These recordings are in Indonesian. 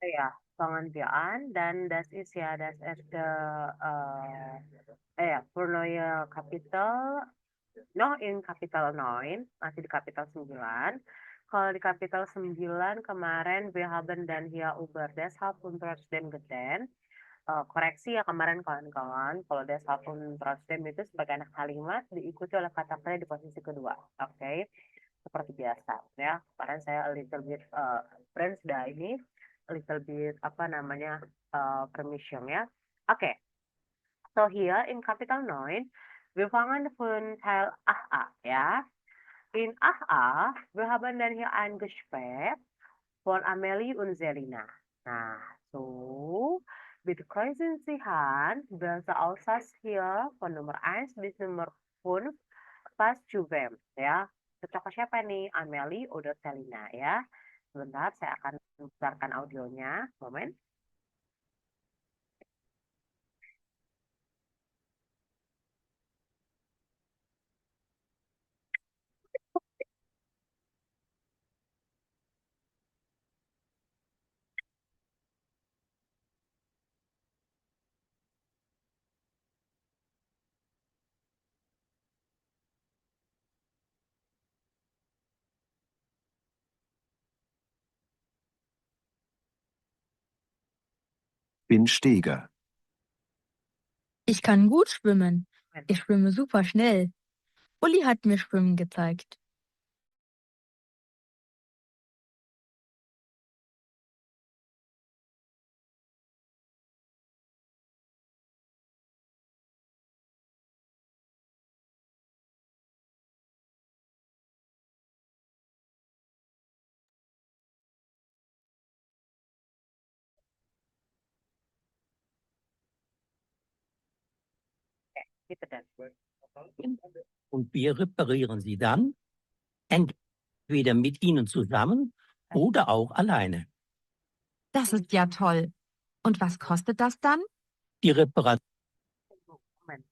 Ja, fangen wir an. Dann das ist ja das erste, ja, für neue Kapitel, noch in Kapitel 9, masih di Kapitel 9. Kalau di Kapitel 9 kemarin wir haben dann hier über deshalb und trotzdem gelernt. Koreksi ya kemarin kawan-kawan, kalau deshalb und trotzdem itu sebagai anak kalimat diikuti oleh kata kerja di posisi kedua. Oke, seperti biasa ya. Kemarin saya a little bit friends sudah ini a little bit apa namanya permission ya. Oke, so here in Kapitel 9 wir fangen von Teil 8 ya. In 8 wir haben dann hier ein Gespräch von Amelie und Selina. Nah, so bitte kreuzen Sie an, welche Aussatz hier von Nummer 1 bis Nummer 5 passt zu wem, ya. Cocok ke siapa nih, Amelie oder Selina ya. Sebentar, saya akan putarkan audionya. Moment. Bin Steger. Ich kann gut schwimmen. Ich schwimme super schnell. Uli hat mir Schwimmen gezeigt. Gitu dan. Und wir reparieren sie dann entweder mit ihnen zusammen oder auch alleine. Das ist ja toll. Und was kostet das dann? Die Reparatur Moment.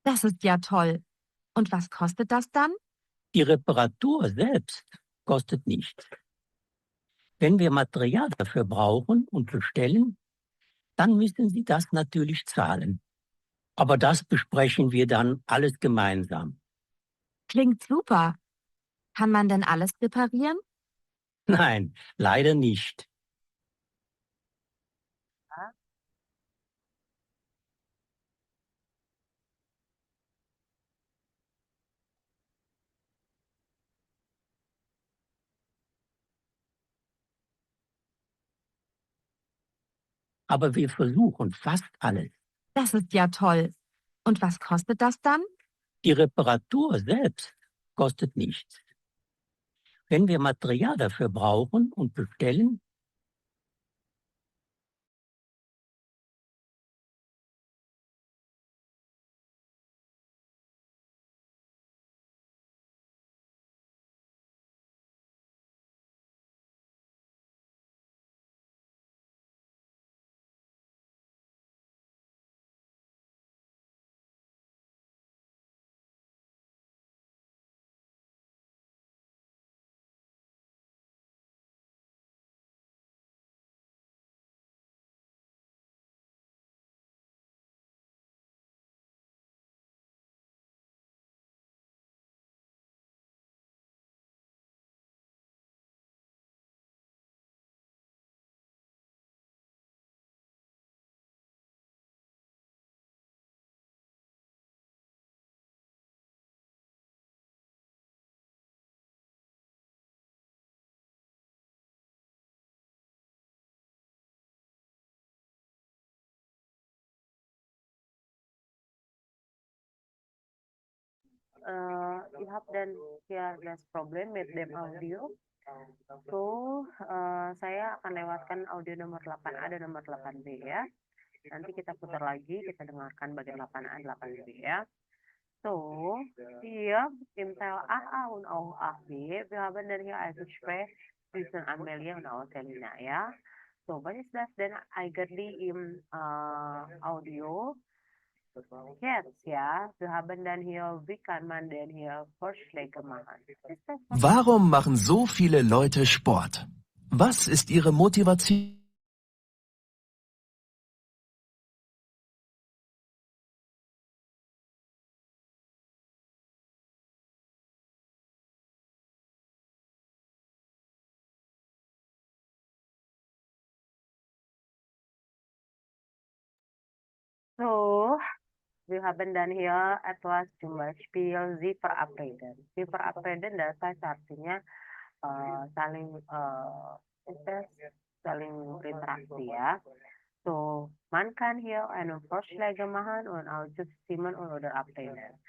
Das ist ja toll. Und was kostet das dann? Die Reparatur selbst kostet nichts. Wenn wir Material dafür brauchen und bestellen, dann müssen Sie das natürlich zahlen. Aber das besprechen wir dann alles gemeinsam. Klingt super. Kann man denn alles reparieren? Nein, leider nicht. Aber wir versuchen fast alles. Das ist ja toll. Und was kostet das dann? Die Reparatur selbst kostet nichts. Wenn wir Material dafür brauchen und bestellen, You have dan here das problem with them audio. So, saya akan lewatkan audio nomor 8A dan nomor 8B ya. Nanti kita putar lagi, kita dengarkan bagian 8A, 8B ya. So, hier im Teil 8A und auch 8B, wir haben dann hier ein Gespräch zwischen Amelia und auch Selina ya. So, was ist das denn eigentlich im Audio? Jetzt, ja, wir haben dann hier, wie kann man denn hier Vorschläge machen? Ist das was? Warum machen so viele Leute Sport? Was ist Ihre Motivation? So, wir haben dann hier etwas zum Beispiel Sie verabreden. Sie verabreden das heißt artinya saling saling berinteraksi ya. So, man kann hier einen Vorschlag machen und auch zustimmen oder ablehnen.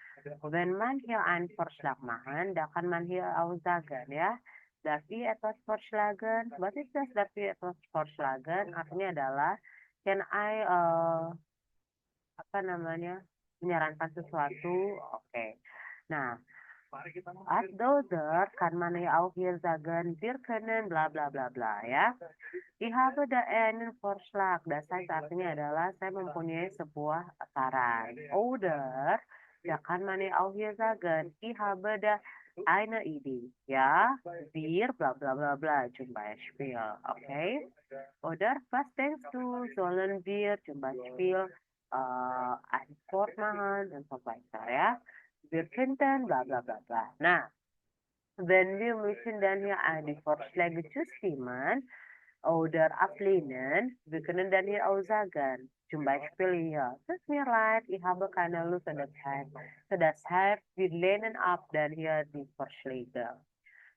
Wenn man hier einen Vorschlag machen, da kann man hier auch sagen ya, darf ich etwas vorschlagen? Was ist das, darf ich etwas vorschlagen? Artinya adalah, can I apa namanya, menyarankan sesuatu? Oke. Nah, als Dozer kann man ja auch hier sagen, wir können bla bla bla bla ya. Ich habe da einen Vorschlag. Das heißt artinya adalah saya mempunyai sebuah saran. Oder da kann man ja auch hier sagen, ich habe da eine Idee. Ja, wir bla bla bla bla zum Beispiel. Okay? Oder was denkst du, sollen wir zum Beispiel einen Sport machen und so weiter ya. Wir könnten bla bla bla bla. Nah, wenn wir müssen dann hier eine Vorschläge zustimmen oder ablehnen, wir können dann hier auch sagen, zum Beispiel hier, tut mir leid, ich habe keine Lust oder Zeit. So, deshalb, wir lehnen ab dann hier die Vorschläge.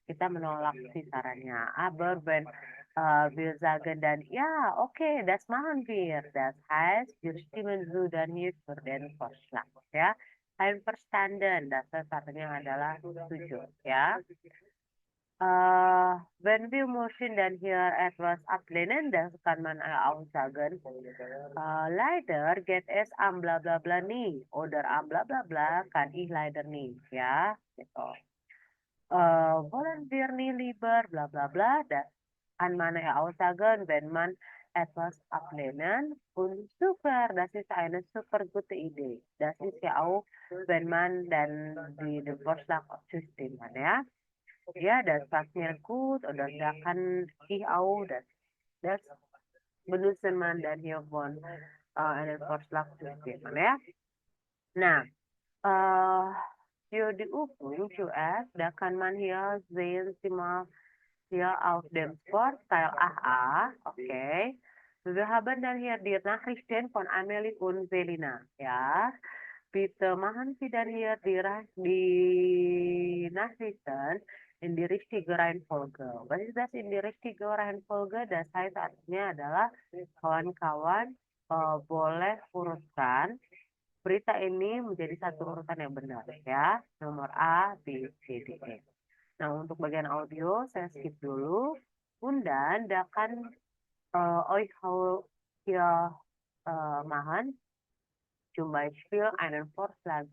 Kita menolak si sarannya. Aber wenn wir sagen dann, ja, okay, das machen wir. Das heißt, wir stimmen zu dann hier für den Vorschlag. Ya, einverstanden. Das artinya adalah setuju. Ya. Wenn wir möchten dann hier etwas ablehnen, das kann man auch sagen, leider geht es am bla bla bla nicht. Oder am bla bla bla kann ich leider nicht. Ya, gitu. Wollen wir nie lieber bla bla bla, das kann man ja auch sagen, wenn man etwas ablehnen. Und super, das ist eine super gute Idee. Das ist ja auch, wenn man dann den Vorschlag zustimmen, ja. Ja, das passt mir gut oder da kann ich auch, das benutzen man dann hier von einen Vorschlag zustimmen, ja. Nah, für die Übung zuerst, da kann man hier sehen, Sie mal hier auf dem Sportteil AA, okay. Wir haben dann hier die Nachrichten von Amelie und Selina, ja. Bitte machen Sie dann hier die Nachrichten in die richtige Reihenfolge. Was ist das in die richtige Reihenfolge? Das heißt artinya adalah kawan-kawan boleh urutkan berita ini menjadi satu urutan yang benar ya. Nomor A, B, C, D, E. Nah, untuk bagian audio saya skip dulu. Und dann, da kann euch hier machen, zum Beispiel einen Vorschlag.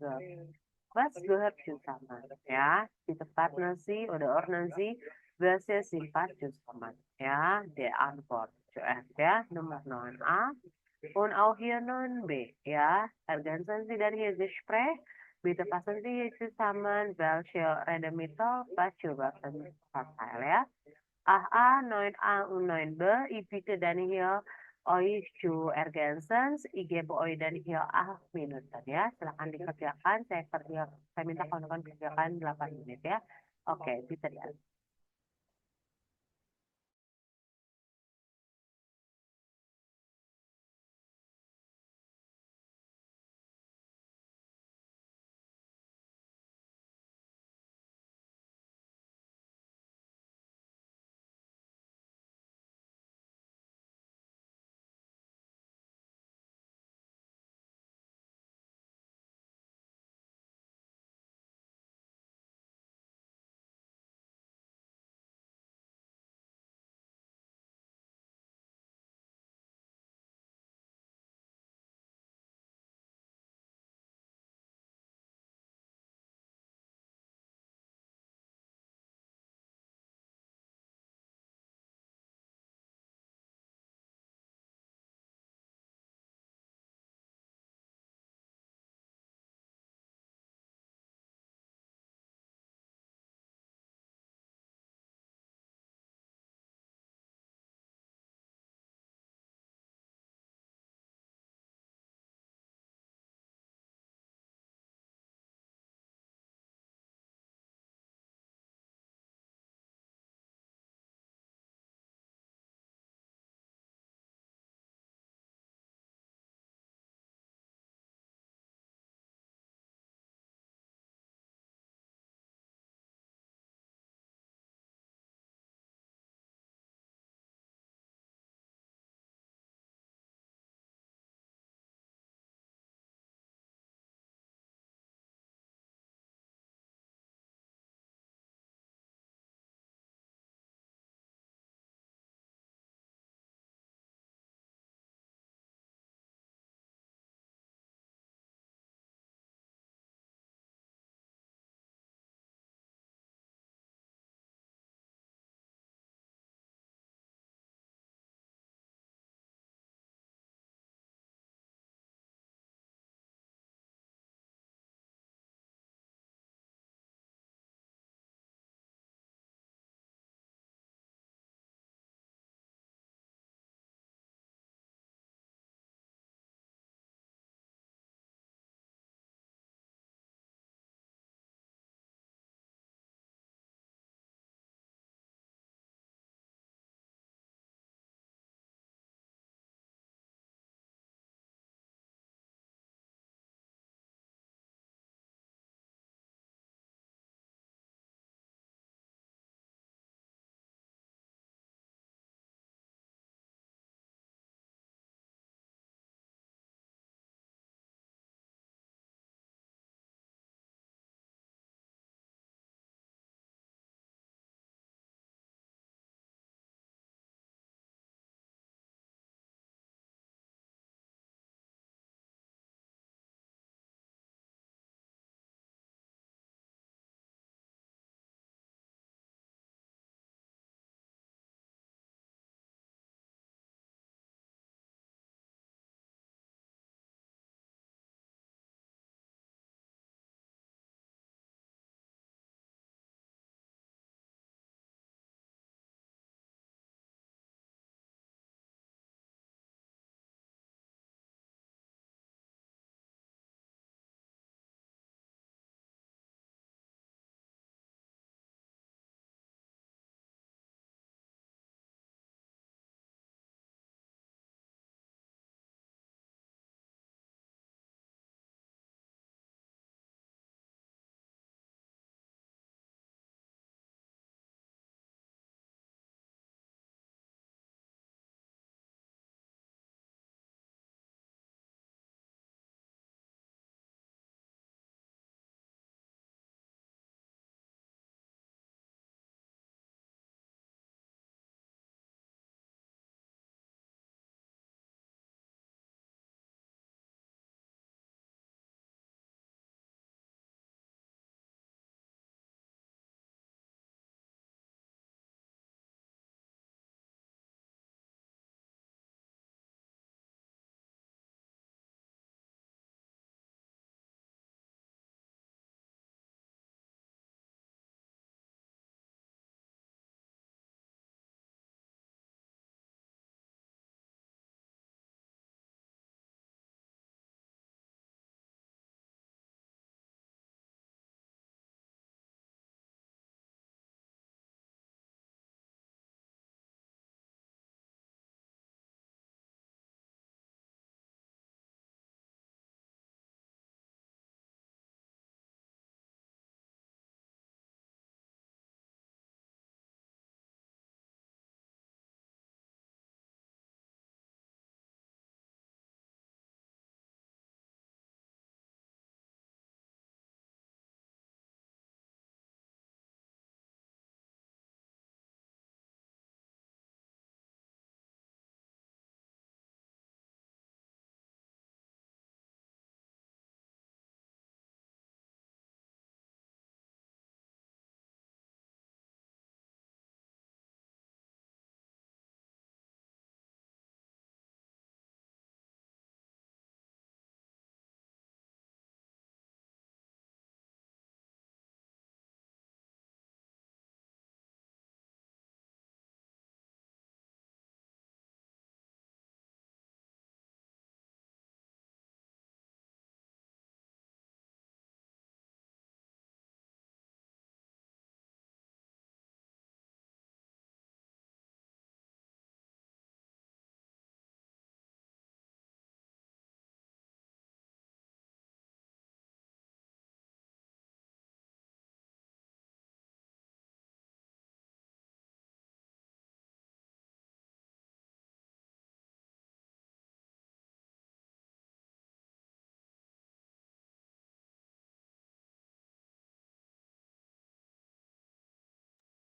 Was gehört zusammen? Ja, die partner Sie oder ordnen Sie, welche sind passt zusammen? Ja, die Antwort zuerst ya, Nummer 9a. Und auch hier 9b, ja. Ergänzen Sie dann hier Gespräch. Bitte passen Sie hier zusammen, welche Redemittel passt zu welchem Vorteil, ya. AA, 9a und 9b, ich bitte dann hier euch zu ergänzen. Ich gebe euch dann hier 8 Minuten, ya. Silakan dikerjakan. Saya minta kawan-kawan kerjakan 8 menit, ya. Oke, bisa di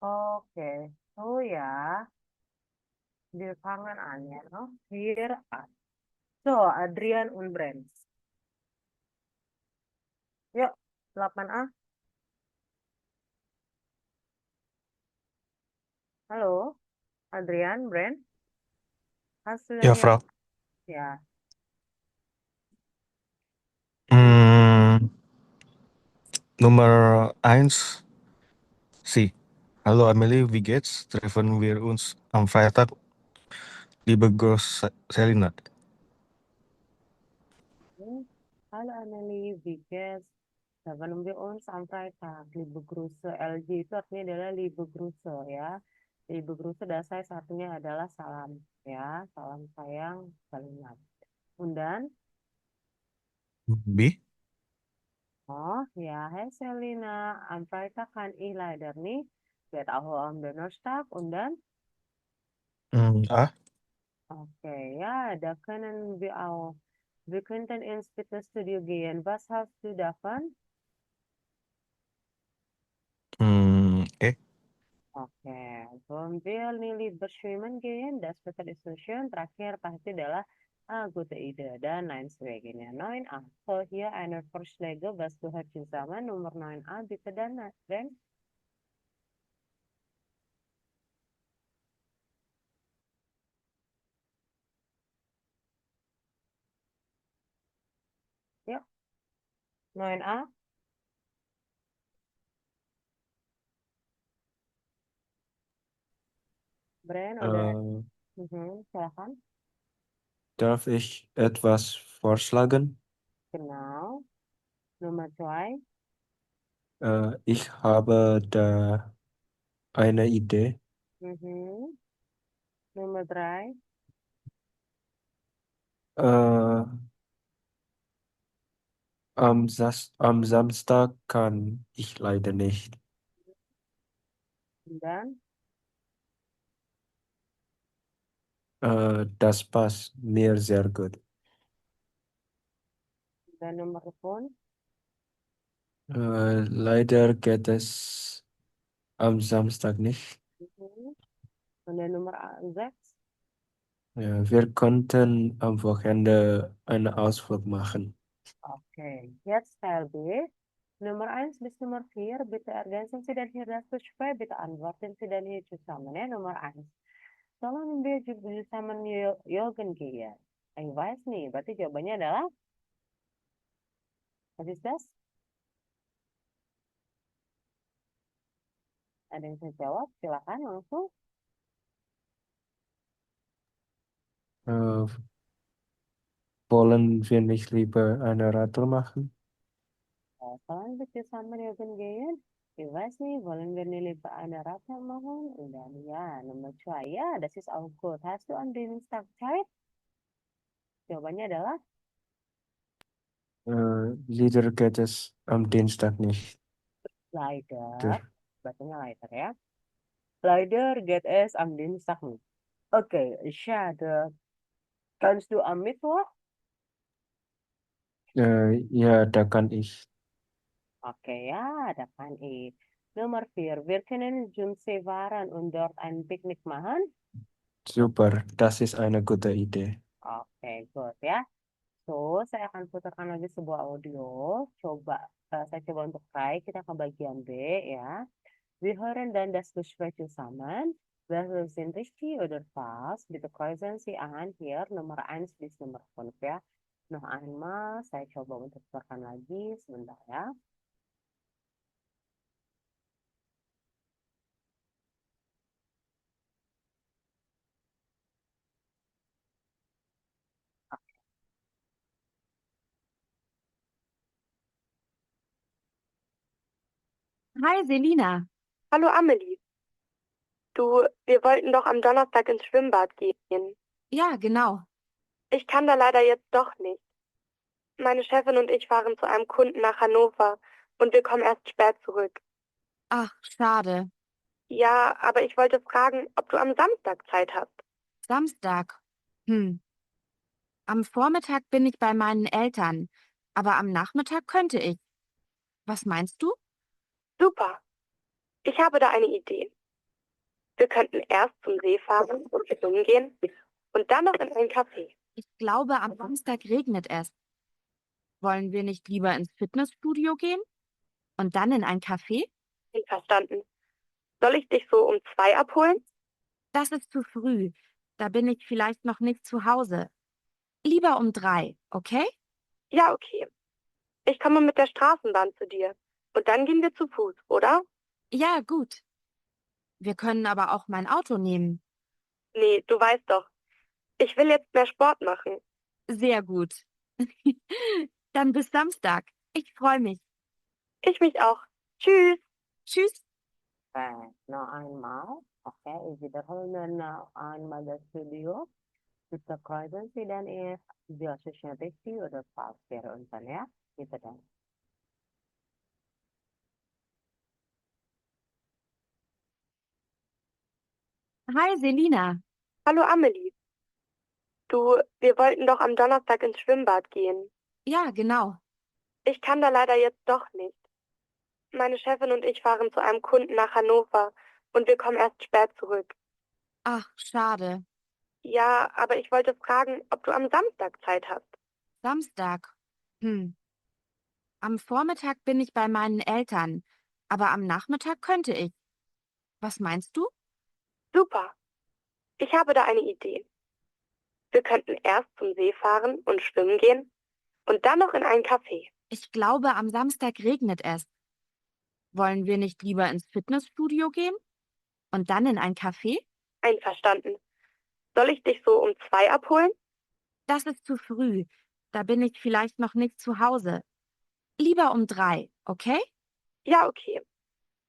Oke, so ya, wir fangen an ya, no? Wir an. So, Adrian und Brent. Yuk, 8A. Halo, Adrian, Brent. Hast du denn Ja, hier? Frau. Ja, Hm, Nummer eins, Sie. Hallo Amelie, wie geht's? Treffen wir uns am Freitag, liebe Selina. Halo Anneli, wie geht's? Treffen wir uns am Freitag. Liebe Grüße. LG itu artinya adalah Liebe Grüße ya. Liebe Grüße dan saya satunya adalah salam ya. Salam sayang, salingat. Undan, B. oh ya, hey Selina, am Freitag kann ich leider nicht. Wird auch am Donnerstag. Undan, A. okay, ja, da können wir auch. Wir könnten ins Fitnessstudio gehen. Was hast du davon? E. Oke, wollen wir nicht beschwimmen gehen? Das Wetter ist so schön. Terakhir pasti adalah gute Idee dan lain sebagainya. 9a. So, hier eine Vorschläge, was gehört zusammen. Nomor 9a, bitte dan. Yuk, 9a. Bren, udah. Silakan. Darf ich etwas vorschlagen? Genau. Nummer 2. Ich habe da eine Idee. Nummer 3. Äh, am Samstag kann ich leider nicht. Dan, Das passt mir sehr gut. dan nomor 4. Leider geht es am Samstag nicht. Und dan nomor 6. Ja, wir konnten am Wochenende einen Ausflug machen. Oke, jetzt Teil B. Nummer 1 bis Nummer 4, bitte ergänzen Sie dann hier das Gespräch, bitte antworten Sie dann hier zusammen. Ja, Nummer 1. Sollen wir zusammen joggen gehen? Ich weiß nicht, berarti jawabannya adalah, was ist das? Ada yang bisa jawab? Silakan langsung. Äh, Wollen wir nicht lieber eine Radtour machen? Sollen wir zusammen joggen gehen? Ich weiß nicht, wollen wir nicht lieber eine Radtour machen? Und dann ja, Nummer 2. Ja, das ist auch gut. Hast du am Dienstag Zeit? Jawabannya adalah, Leider geht es am Dienstag nicht. leider. Bacanya leider ya. Leider geht es am Dienstag nicht. Okay, schade. Kannst du am Mittwoch? Ja, da kann ich. Okay, ja, da kann ich. Nummer 4. Wir können Jumsee fahren und dort ein Picknick machen. Super, das ist eine gute Idee. Oke, good ya. So, saya akan putarkan lagi sebuah audio. Saya coba untuk try. Kita ke bagian B ya. Wir hören dann das Gespräch zusammen. Wir sind richtig oder falsch? Bitte kreuzen Sie an hier Nummer 1 bis Nummer 5 ya. Noch einmal, saya coba untuk putarkan lagi sebentar ya. Hi, Selina. Hallo Amelie. Du, wir wollten doch am Donnerstag ins Schwimmbad gehen. Ja, genau. Ich kann da leider jetzt doch nicht. Meine Chefin und ich fahren zu einem Kunden nach Hannover und wir kommen erst spät zurück. Ach, schade. Ja, aber ich wollte fragen, ob du am Samstag Zeit hast. Samstag. Am Vormittag bin ich bei meinen Eltern, aber am Nachmittag könnte ich. Was meinst du? Super. Ich habe da eine Idee. Wir könnten erst zum See fahren und schwimmen gehen und dann noch in ein Café. Ich glaube, am Samstag regnet es. Wollen wir nicht lieber ins Fitnessstudio gehen und dann in ein Café? Einverstanden. Soll ich dich so um 2 abholen? Das ist zu früh. Da bin ich vielleicht noch nicht zu Hause. Lieber um 3, okay? Ja, okay. Ich komme mit der Straßenbahn zu dir. Und dann gehen wir zu Fuß, oder? Ja, gut. Wir können aber auch mein Auto nehmen. Nee, du weißt doch. Ich will jetzt mehr Sport machen. Sehr gut. Dann bis Samstag. Ich freue mich. Ich mich auch. Tschüss. Tschüss. Noch einmal. Oke, ich wiederhole noch einmal das Video. Bitte kreuzen Sie dann if die Association richtig oder falsch wäre unten ya. Gitu dan. Hi, Selina. Hallo Amelie. Du, wir wollten doch am Donnerstag ins Schwimmbad gehen. Ja, genau. Ich kann da leider jetzt doch nicht. Meine Chefin und ich fahren zu einem Kunden nach Hannover und wir kommen erst spät zurück. Ach, schade. Ja, aber ich wollte fragen, ob du am Samstag Zeit hast. Samstag. Am Vormittag bin ich bei meinen Eltern, aber am Nachmittag könnte ich. Was meinst du? Super. Ich habe da eine Idee. Wir könnten erst zum See fahren und schwimmen gehen und dann noch in ein Café. Ich glaube, am Samstag regnet es. Wollen wir nicht lieber ins Fitnessstudio gehen und dann in ein Café? Einverstanden. Soll ich dich so um 2 abholen? Das ist zu früh. Da bin ich vielleicht noch nicht zu Hause. Lieber um 3, okay? Ja, okay.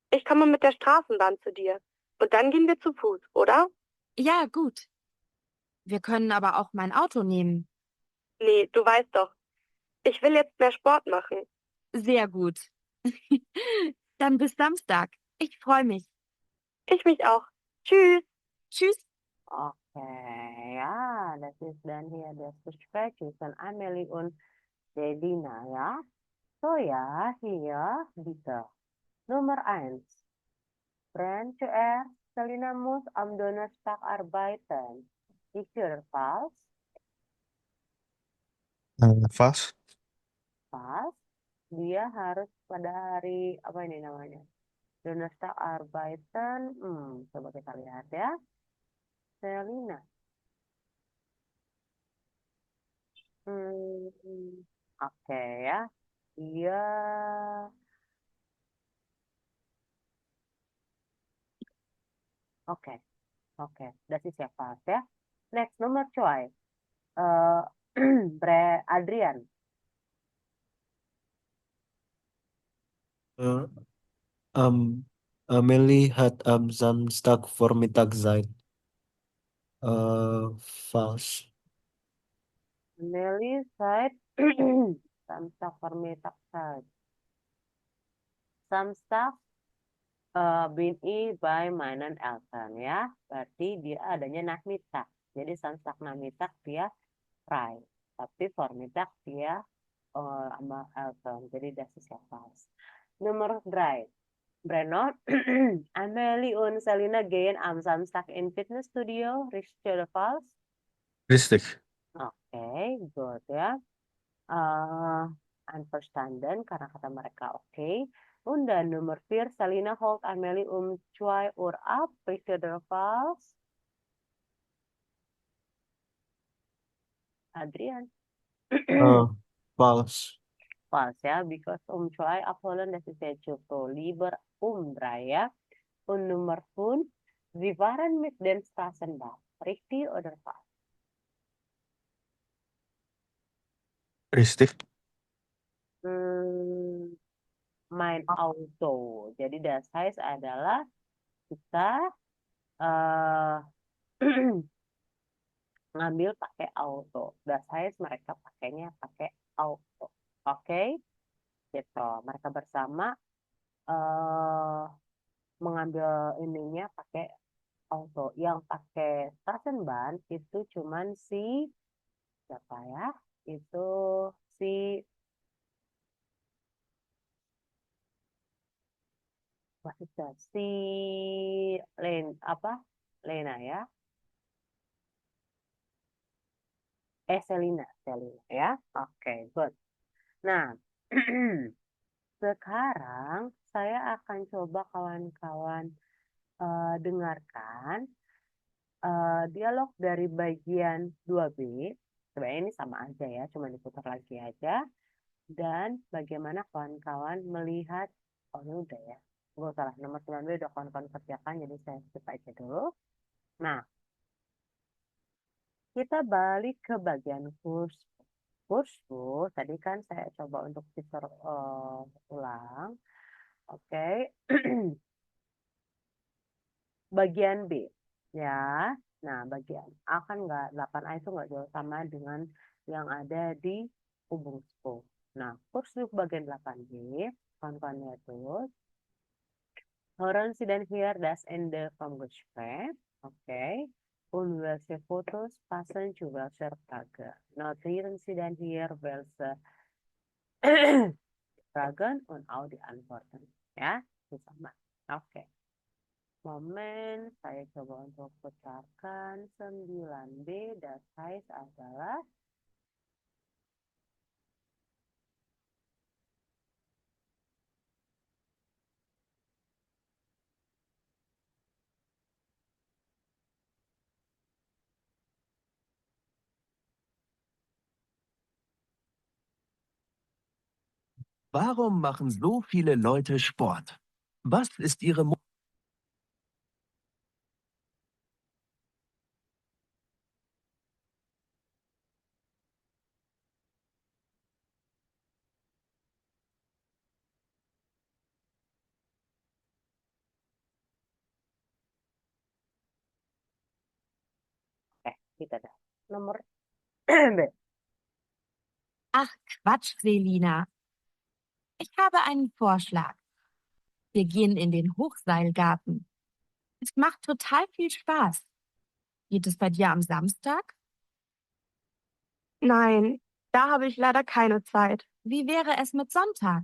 Ich komme mit der Straßenbahn zu dir. Und dann gehen wir zu Fuß, oder? Ja, gut. Wir können aber auch mein Auto nehmen. Nee, du weißt doch. Ich will jetzt mehr Sport machen. Sehr gut. Dann bis Samstag. Ich freue mich. Ich mich auch. Tschüss. Tschüss. Oke, ja, das ist dann hier das Gespräch zwischen Amelie und Selina ya. So ja, hier bitte. Nummer 1. Brand zuerst, Selina muss am Donnerstag arbeiten. Ist oder falsch? Falsch. Falsch. Dia harus pada hari, apa ini namanya? Donnerstag arbeiten. Coba kita lihat ya. Selina. Oke ya. Dia oke. Oke, das ist ja falsch ya. Next, Nummer 2. Adrian. Äh, Amelie hat am Samstag Vormittag Zeit. Falsch. Nelly sagt, Samstag Vormittag Zeit. Samstag bin ich bei meinen Eltern ya. Berarti dia adanya nachmittag. Jadi Samstag Nachmittag dia frei. Tapi Vormittag dia sama Eltern. Jadi das ist ja falsch. Nummer 3. Brenno, Amelie und Selina gehen am Samstag in Fitnessstudio. Richtig oder falsch? Richtig. Oke, good ya. Einverstanden karena kata mereka oke. Und dann Nummer 4, Selina holt Amelie um 2 Uhr ab. Richtig oder falsch? Adrian. Falsch. Falsch ya, because um 2 abholen, das ist ja zu lieber um 3 ya. Und Nummer 5, sie waren mit dem Straßenbahn. Richtig oder falsch? Richtig. Mein Auto. Jadi das heißt adalah kita eh ngambil pakai auto. Das heißt mereka pakainya pakai auto. Oke? Gitu. Mereka bersama mengambil ininya pakai auto. Yang pakai Straßenbahn itu cuman si siapa ya? Itu si What is that? Si Lena ya? Selina ya. Oke, good. Nah, sekarang saya akan coba kawan-kawan dengarkan dialog dari bagian 2B. Sebenarnya ini sama aja ya, cuma diputar lagi aja. Dan bagaimana kawan-kawan melihat, oh ini udah ya, gue salah, nomor 9B udah kawan-kawan kerjakan, jadi saya skip aja dulu. Nah, kita balik ke bagian kurs. Kursus, tadi kan saya coba untuk teacher ulang. Oke. Bagian B. Ya. Nah, bagian A kan nggak, 8A itu nggak jauh sama dengan yang ada di Ubuntu. Nah, kursus bagian 8B. Kawan-kawan lihat terus. Hören Sie denn hier das Ende vom Gespräch? Okay. Und welche Fotos passen zu welcher Frage? Notieren Sie denn hier welche Fragen und auch die Antworten. Ya, sama. Oke. Momen, saya coba untuk putarkan 9B dan size adalah Warum machen so viele Leute Sport? Was ist ihre kita dah. Nomor B. Ach, Quatsch, Selina. Ich habe einen Vorschlag. Wir gehen in den Hochseilgarten. Es macht total viel Spaß. Geht es bei dir am Samstag? Nein, da habe ich leider keine Zeit. Wie wäre es mit Sonntag?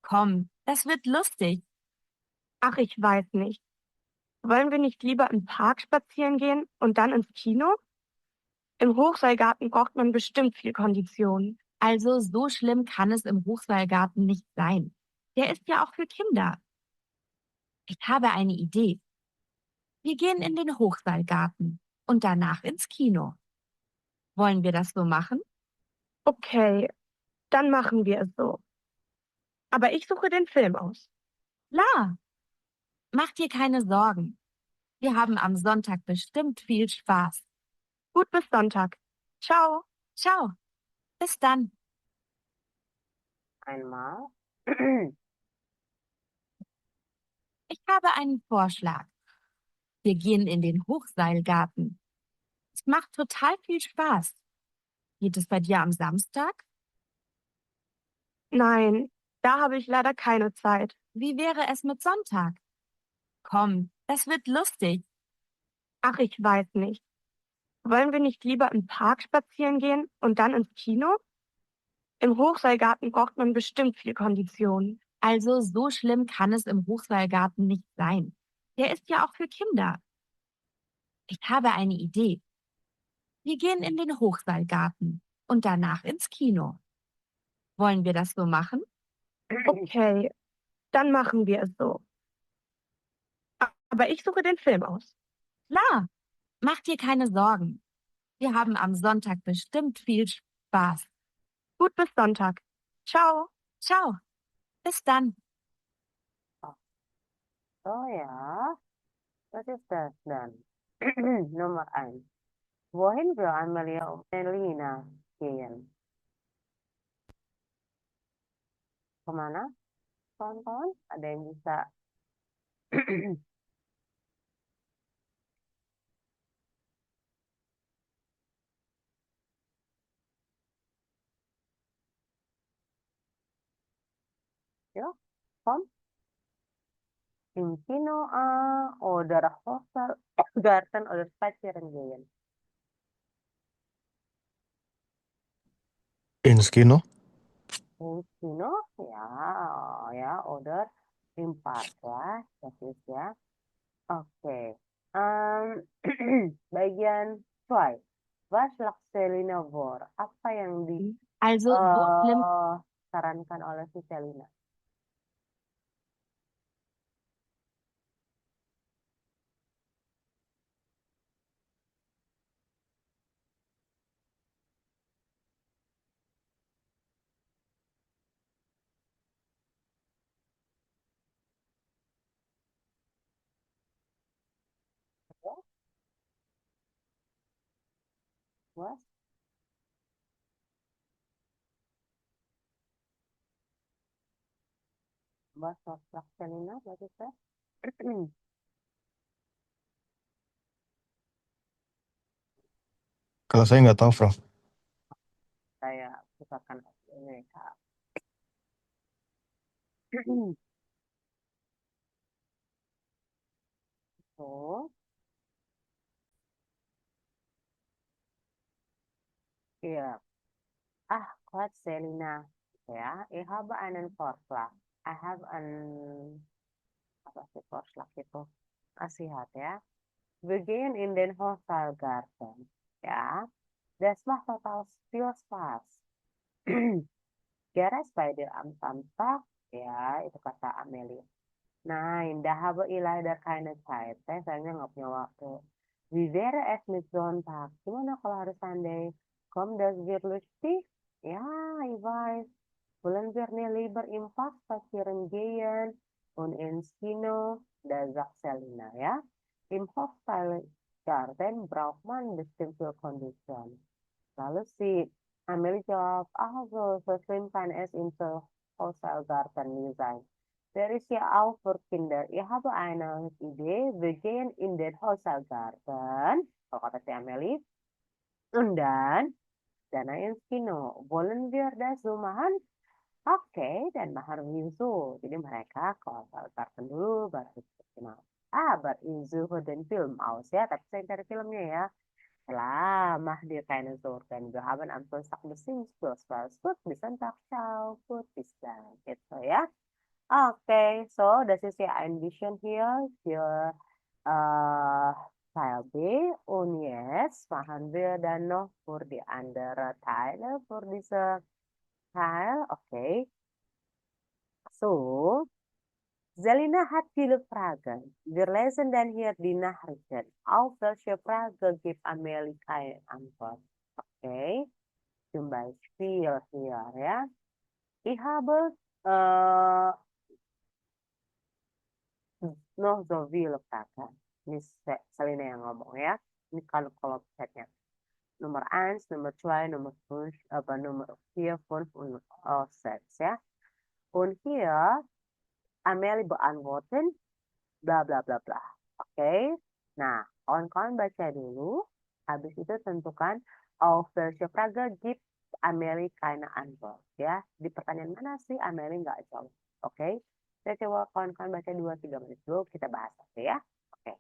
Komm, das wird lustig. Ach, ich weiß nicht. Wollen wir nicht lieber im Park spazieren gehen und dann ins Kino? Im Hochseilgarten braucht man bestimmt viel Kondition. Also so schlimm kann es im Hochseilgarten nicht sein. Der ist ja auch für Kinder. Ich habe eine Idee. Wir gehen in den Hochseilgarten und danach ins Kino. Wollen wir das so machen? Okay, dann machen wir es so. Aber ich suche den Film aus. Klar. Mach dir keine Sorgen. Wir haben am Sonntag bestimmt viel Spaß. Gut, bis Sonntag. Ciao. Ciao. Bis dann. Einmal. Ich habe einen Vorschlag. Wir gehen in den Hochseilgarten. Es macht total viel Spaß. Geht es bei dir am Samstag? Nein, da habe ich leider keine Zeit. Wie wäre es mit Sonntag? Komm, das wird lustig. Ach, ich weiß nicht. Wollen wir nicht lieber im Park spazieren gehen und dann ins Kino? Im Hochseilgarten braucht man bestimmt viel Kondition. Also so schlimm kann es im Hochseilgarten nicht sein. Der ist ja auch für Kinder. Ich habe eine Idee. Wir gehen in den Hochseilgarten und danach ins Kino. Wollen wir das so machen? Okay, dann machen wir es so. Aber ich suche den Film aus. Klar. Mach dir keine Sorgen. Wir haben am Sonntag bestimmt viel Spaß. Gut, bis Sonntag. Ciao. Ciao. Bis dann. Oh ja, was ist das dann? Nummer 1. Wohin will Amelia und Selina gehen? Kemana? Kawan-kawan, ada yang bisa ya, kom? Im Kino oder Hochseilgarten oder spazieren gehen. Ins Kino? Ins Kino, ja, oder Impart ya, bagus ya. Oke. Bagian try. Was lag Selina voor? Apa yang Also so schlimm, disarankan oleh si Selina? Was? Was lag Selina? Bagus ya. Kalau saya nggak tahu, Prof. Saya pusatkan ini Kak. So, iya. Quote Selina. Ya, ich habe einen Vorschlag. I have an apa sih Vorschlag itu? Nasihat ya. We gehen in den Hofstallgarten. Ja, das macht total viel Spaß. Gerst bei dir am Samstag? Ya, itu kata Amelia. Nein, da habe ich leider keine Zeit. Saya sayangnya nggak punya waktu. Wie wäre es mit Sonntag? Gimana kalau hari Sunday? Kommt das wird lustig? Ja, ich weiß. Wollen wir nicht lieber im Park spazieren gehen und ins Kino? Da sagt Selina, ja. Im Hofstallgarten braucht man bestimmt viel Kondition. Lalu si Amelie jawab, also, so schlimm kann es im Hofstallgarten nicht sein. Der ist ja auch für Kinder. Ich habe eine Idee. Wir gehen in den Hofstallgarten. Kalau kata si Amelie. Und dann ins Kino. Wollen wir das so machen? Oke, dan mahar Winzu. Jadi mereka kalau Kartun dulu baru kenal. Berinzu dan film aus ya, tapi saya cari filmnya ya. Lama dir keine Sorgen. Wir haben am Sonntag Besinnungslos gut bis Sonntag. Ciao, gut bis dann. Gitu ya. Oke, so das ist ja ein bisschen hier für Teil B. Und jetzt machen wir dann noch für die andere Teile, für diese Teil. Okay. So, Selina hat viele Fragen. Wir lesen dann hier die Nachrichten. Auf welche Frage gibt Amelie keine Antwort? Okay, zum Beispiel hier ya. Ich habe noch so viele Fragen. Ini Selina yang ngomong ya. Ini kalau chatnya. Nomor 1, nomor 2, nomor 5, nomor 4, 5 und 6 ya. Und hier Amelie beantworten bla bla bla bla. Oke. Nah, kawan-kawan baca dulu. Habis itu tentukan auf welche Frage gibt Amelie keine Antwort. Ya, di pertanyaan mana sih Amelie nggak jawab. Oke. Saya coba kawan-kawan baca 2-3 menit dulu. Kita bahas oke ya. Oke.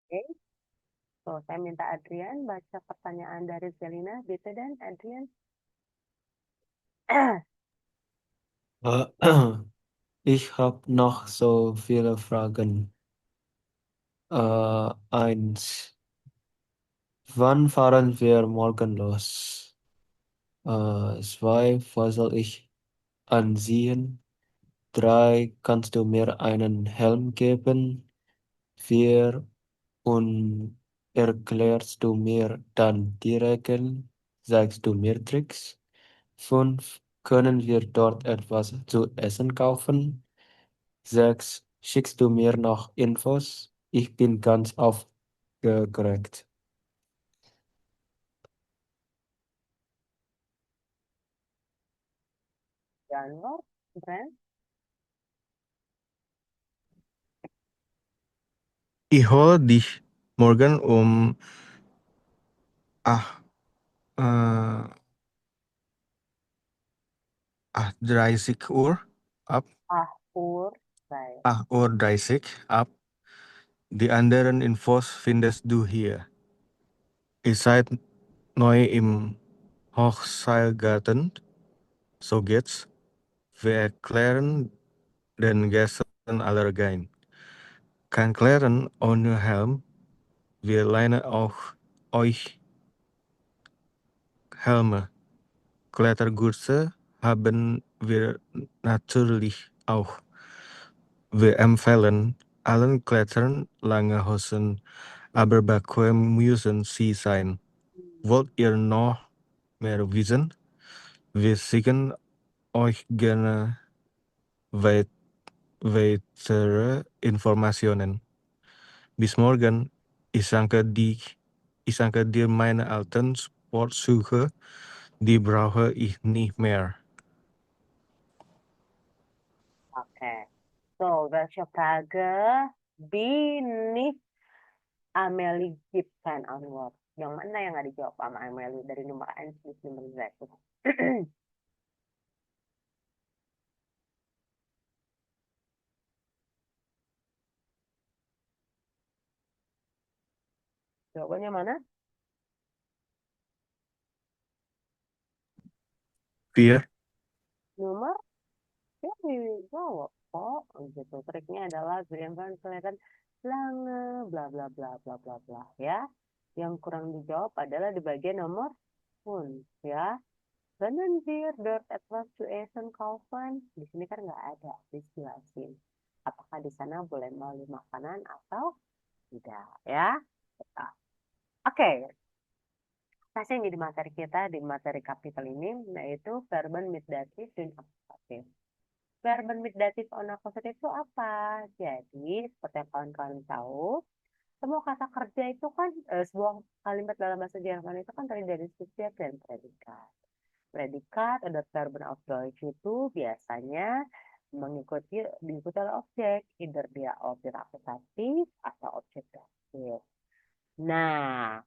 Oke. So, saya minta Adrian baca pertanyaan dari Zelina, gitu dan Adrian. Ich habe noch so viele Fragen. Eins. Wann fahren wir morgen los? Zwei. Was soll ich anziehen? Drei. Kannst du mir einen Helm geben? Vier. Und erklärst du mir dann die Regeln? Sagst du mir Tricks? Fünf. Können wir dort etwas zu essen kaufen? Sechs. Schickst du mir noch Infos? Ich bin ganz aufgeregt. Januar, Brand. Ich hole dich morgen ah, äh, 30 Uhr ab. 8 uur bij 8 Uhr 30 ab. Die anderen Infos findest du hier. Ihr seid neu im Hochseilgarten. So geht's. Wir erklären den Gästen alle Regeln. Kein Klettern ohne Helm. Wir leihen auch euch Helme. Klettergürtel haben wir natürlich auch. Wir empfehlen allen Klettern lange Hosen, aber bequem müssen sie sein. Wollt ihr noch mehr wissen? Wir schicken euch gerne weitere Informationen. Bis morgen. Ich danke dir meine alten Sportschuhe. Die brauche ich nicht mehr. Oke. So, welche Frage bin ich Amelie Gibson Anwar? Yang mana yang nggak dijawab sama Amelie dari nomor 1 bis nomor 6? Jawabannya mana? 4. Nomor? Ya dijawab kok. Gitu. Triknya adalah berikan kelihatan lange, bla bla bla bla bla bla ya. Yang kurang dijawab adalah di bagian nomor pun ya. Können wir dort etwas zu essen kaufen? Di sini kan nggak ada dijelasin. Apakah di sana boleh beli makanan atau tidak ya? Oke, Masih yang jadi materi kita di materi kapital ini yaitu verben mit datif dan akusatif. Verben mit datif dan akusatif itu apa? Jadi, seperti yang kawan-kawan tahu, semua kata kerja itu kan sebuah kalimat dalam bahasa Jerman itu kan terdiri dari subjek dan predikat. Predikat ada verben of Deutsch itu biasanya diikuti oleh objek, either dia objek akusatif atau objek datif. Nah,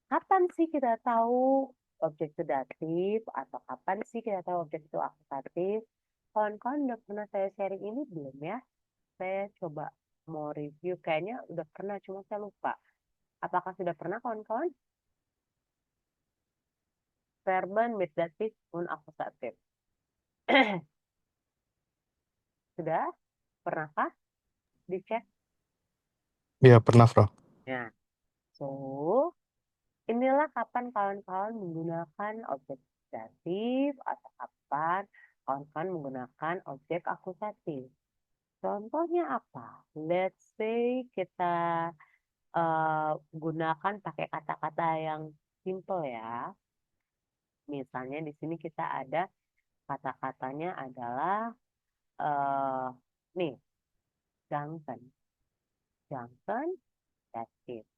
kapan sih kita tahu objek itu datif atau kapan sih kita tahu objek itu akusatif? Kawan-kawan udah pernah saya sharing ini belum ya? Saya coba mau review, kayaknya udah pernah, cuma saya lupa. Apakah sudah pernah kawan-kawan? Verben mit datif und akusatif. Sudah? Pernahkah? Dicek? Ya, pernah, Bro. Ya. So, inilah kapan kawan-kawan menggunakan objek datif atau kapan kawan-kawan menggunakan objek akusatif. Contohnya apa? Let's say kita gunakan pakai kata-kata yang simple ya. Misalnya di sini kita ada kata-katanya adalah nih, danken. Danken, datif.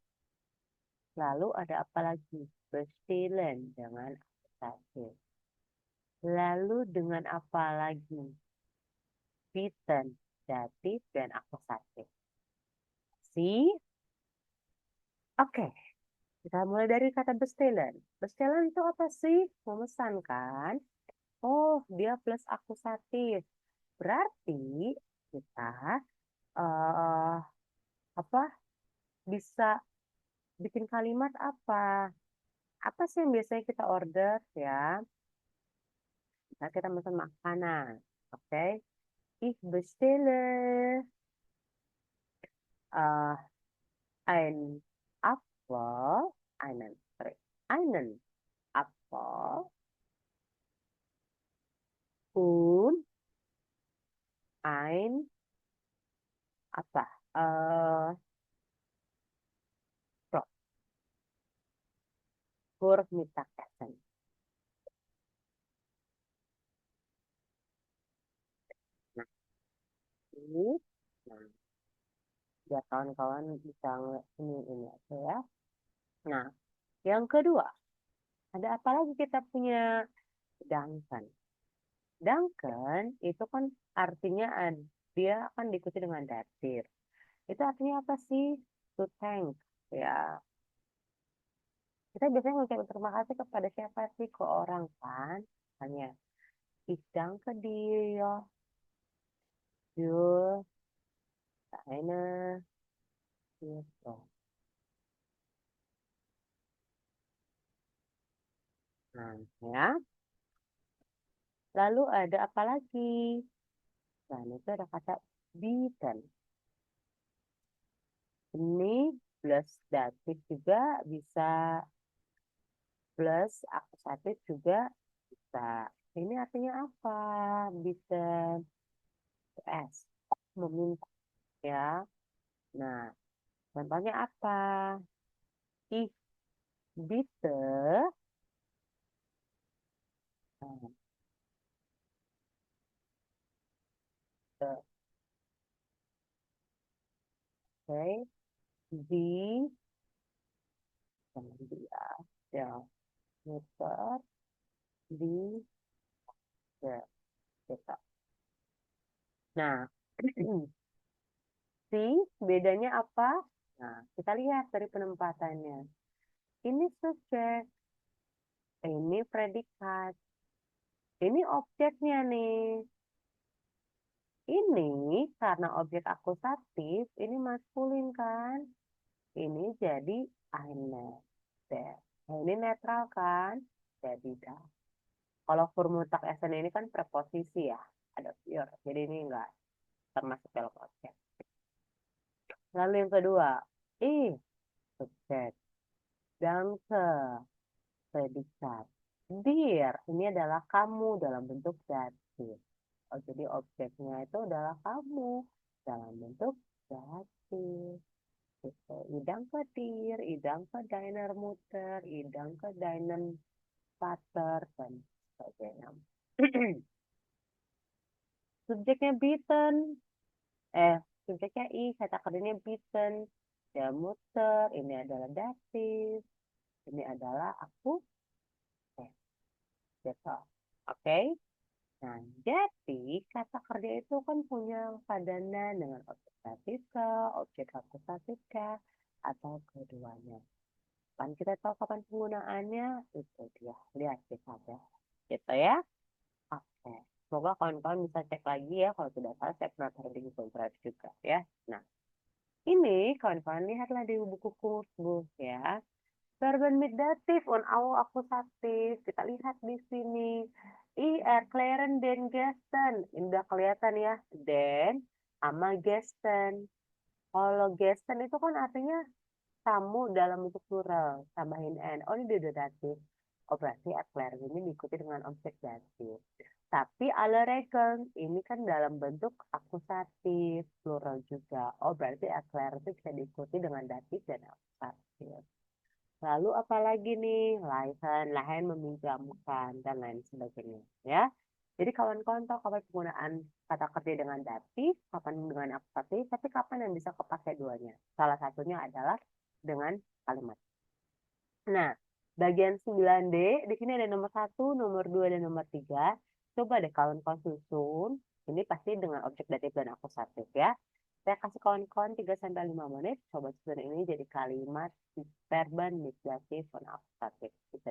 Lalu ada apa lagi? Bestellen dengan akusatif. Lalu dengan apa lagi? Bitten, datif dan akusatif. See? Oke, kita mulai dari kata bestellen. Bestellen itu apa sih? Memesan kan? Oh, dia plus akusatif. Berarti kita apa? Bisa bikin kalimat apa? Apa sih yang biasanya kita order ya? Nah, kita pesan makanan, oke? Ich bestelle ein Apfel, einen Apfel und ein apa? Brot für Mittagessen. Nah, ini, nah, biar kawan-kawan bisa ngeliat ini aja ya. Nah, yang kedua, ada apa lagi kita punya Duncan. Duncan itu kan artinya dia akan diikuti dengan datif. Itu artinya apa sih? To thank. Ya, kita biasanya mengucapkan terima kasih kepada siapa sih? Ke orang kan? Misalnya, ich danke dir für deine Hilfe. Nah, ya. Lalu ada apa lagi? Nah, itu ada kata bieten. Ini plus datif juga bisa, plus akusatif juga bisa. Ini artinya apa? Bieten. S. Meminta ya. Nah, contohnya apa? Ich bitte. Nah, oke. Die. Dia. Ya. Muter. Di. Ya. Kita. Nah, si bedanya apa? Nah, kita lihat dari penempatannya. Ini subjek, ini predikat, ini objeknya nih. Ini karena objek akusatif, ini maskulin kan? Ini jadi eine. Der. Nah, ini netral kan? Jadi dah. Kalau Vormutak SN ini kan preposisi ya, ada pure. Jadi ini enggak termasuk dalam objek. Lalu yang kedua, subjek. Danke, predikat. Dir, ini adalah kamu dalam bentuk datif. Oh, jadi objeknya itu adalah kamu dalam bentuk datif. Gitu. Idang ke dir, idang ke deiner Mutter, idang ke deinen Vater, dan sebagainya. Subjeknya bitten, subjeknya kata kerjanya bitten. Ya Mutter, ini adalah datif, ini adalah aku. Gitu. Oke. Nah, jadi kata kerja itu kan punya padanan dengan objek datif kah, objek akusatif kah, atau keduanya. Kan kita tahu kapan penggunaannya, itu dia. Lihat di saja. Gitu ya. Oke. Semoga kawan-kawan bisa cek lagi ya. Kalau tidak salah, saya pernah taruh di Google Drive juga ya. Nah, ini kawan-kawan lihatlah di buku kursus ya. Verben mit datif und auch akusatif. Kita lihat di sini. Erklären den Gästen. Indah kelihatan ya. Den sama Gästen. Kalau Gästen itu kan artinya tamu dalam bentuk plural. Tambahin N. Oh, ini dia datif. Oh, berarti erklären ini diikuti dengan objek datif. Tapi alle Regeln ini kan dalam bentuk akusatif. Plural juga. Oh, berarti erklären itu bisa diikuti dengan datif dan akusatif. Lalu apalagi nih, lahan meminjamkan, dan lain sebagainya. Ya. Jadi kawan-kawan tahu kapan penggunaan kata kerja dengan datif, kapan dengan akusatif, tapi kapan yang bisa kepakai duanya. Salah satunya adalah dengan kalimat. Nah, bagian 9D, di sini ada nomor 1, nomor 2, dan nomor 3. Coba deh kawan-kawan susun. Ini pasti dengan objek datif dan akusatif ya. Saya kasih kawan-kawan 3-5 menit. Coba susun ini jadi kalimat verben mit datif dan akusatif. Bisa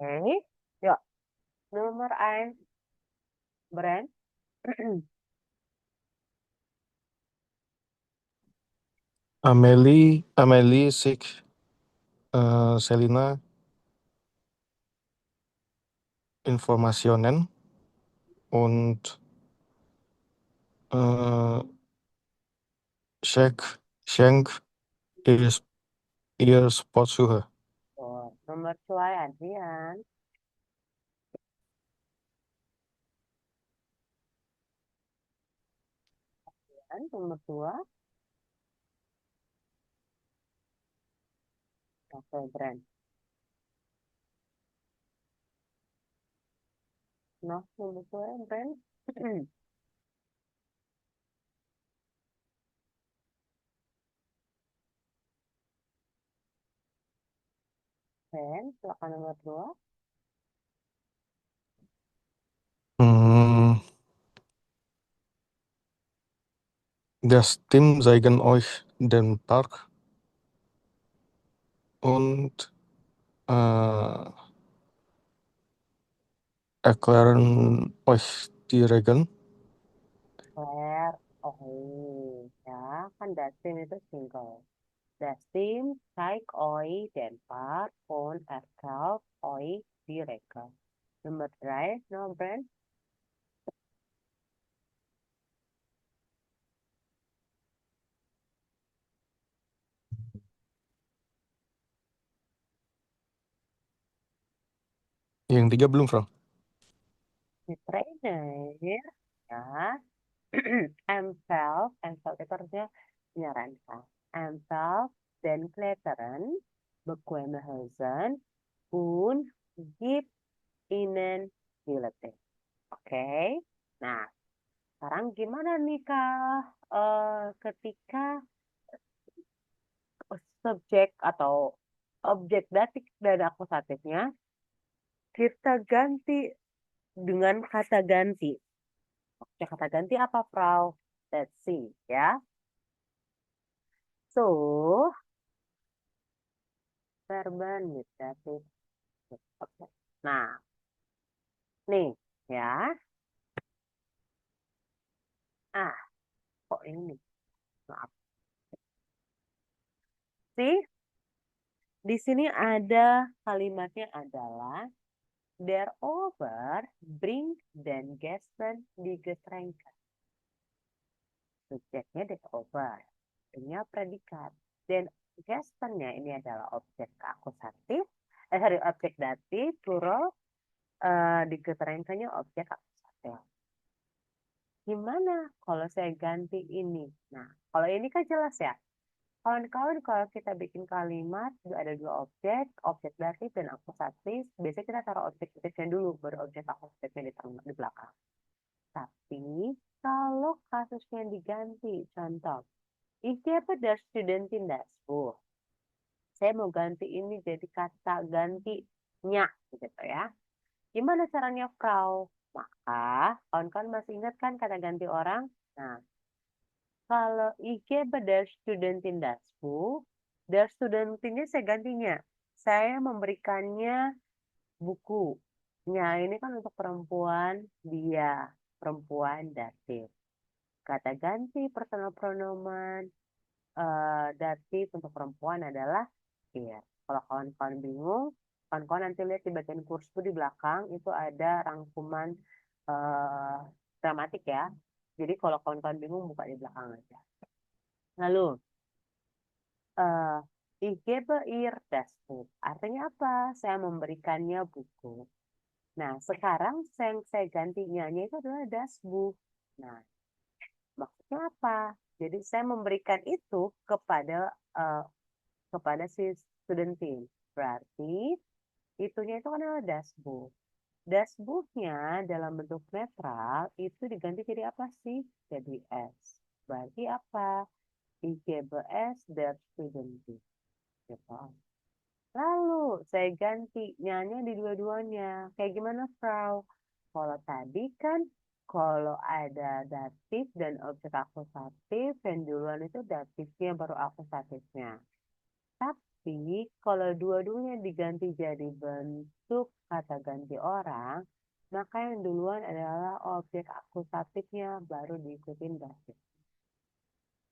Oke. Yuk, nomor 1. Brand. Amelie schickt Selina Informationen und schenkt ihr Sportschuhe. Tuh. Nomor 2, Adrian. Dan nomor 2. Oke, brand. Nah, nomor 2, brand. Brand, silakan nomor 2. Das Team zeigen euch den Park und erklären euch die Regeln. Claire. Oh, ya. Kan das Team itu single. Das Team zeigt euch den Park und erklärt euch die Regeln. Nomor 3, no, brand. Yang 3 belum, Frau. The trainer, ya. Empfehlt itu artinya menyarankan. Empfehlt den Klettern bequeme Hosen und gibt ihnen Hilfe. Oke. Nah, sekarang gimana nih Kak ketika subjek atau objek datif dan akusatifnya kita ganti dengan kata ganti. Oke, kata ganti apa, Frau? Let's see, ya. So, verban with datif. Oke. Nah, nih, ya. Ah, kok ini? Maaf. Sih, di sini ada kalimatnya adalah der Ober bringt den Gästen die Getränke. Subjeknya der Ober, ini predikat. Dan Gästennya ini adalah objek akusatif, objek datif, plural, di Getränke-nya objek akusatif. Gimana kalau saya ganti ini? Nah, kalau ini kan jelas ya. Kawan-kawan, kalau kita bikin kalimat ada 2 objek datif dan akusatif, biasanya kita taruh objek datifnya dulu, baru objek akusatifnya di belakang. Tapi kalau kasusnya diganti, contoh, ich gebe der Studentin das Buch. Saya mau ganti ini jadi kata gantinya, gitu ya. Gimana caranya, Frau? Maka, kawan-kawan masih ingat kan kata ganti orang? Nah, kalau ich gebe der Studentin das Buch, der Studentinnya saya gantinya. Saya memberikannya buku. Nya ini kan untuk perempuan, dia. Perempuan datif. Kata ganti personal pronoun datif untuk perempuan adalah dia. Kalau kawan-kawan bingung, kawan-kawan nanti lihat di bagian kursku di belakang itu ada rangkuman gramatik ya. Jadi kalau kawan-kawan bingung buka di belakang aja. Lalu ich gebe ihr das Buch. Artinya apa? Saya memberikannya buku. Nah, sekarang yang saya gantinya itu adalah das Buch. Nah, maksudnya apa? Jadi saya memberikan itu kepada si studentin. Berarti itunya itu kan adalah das Buch. Das Buch-nya dalam bentuk netral itu diganti jadi apa sih? Jadi S. Berarti apa? IGBS der Studentin. Gitu. Lalu saya ganti nyanya di dua-duanya. Kayak gimana, Frau? Kalau tadi kan kalau ada datif dan objek akusatif, yang duluan itu datifnya baru akusatifnya. Tapi kalau dua-duanya diganti jadi bentuk kata ganti orang, maka yang duluan adalah objek akusatifnya, baru diikutin dasif.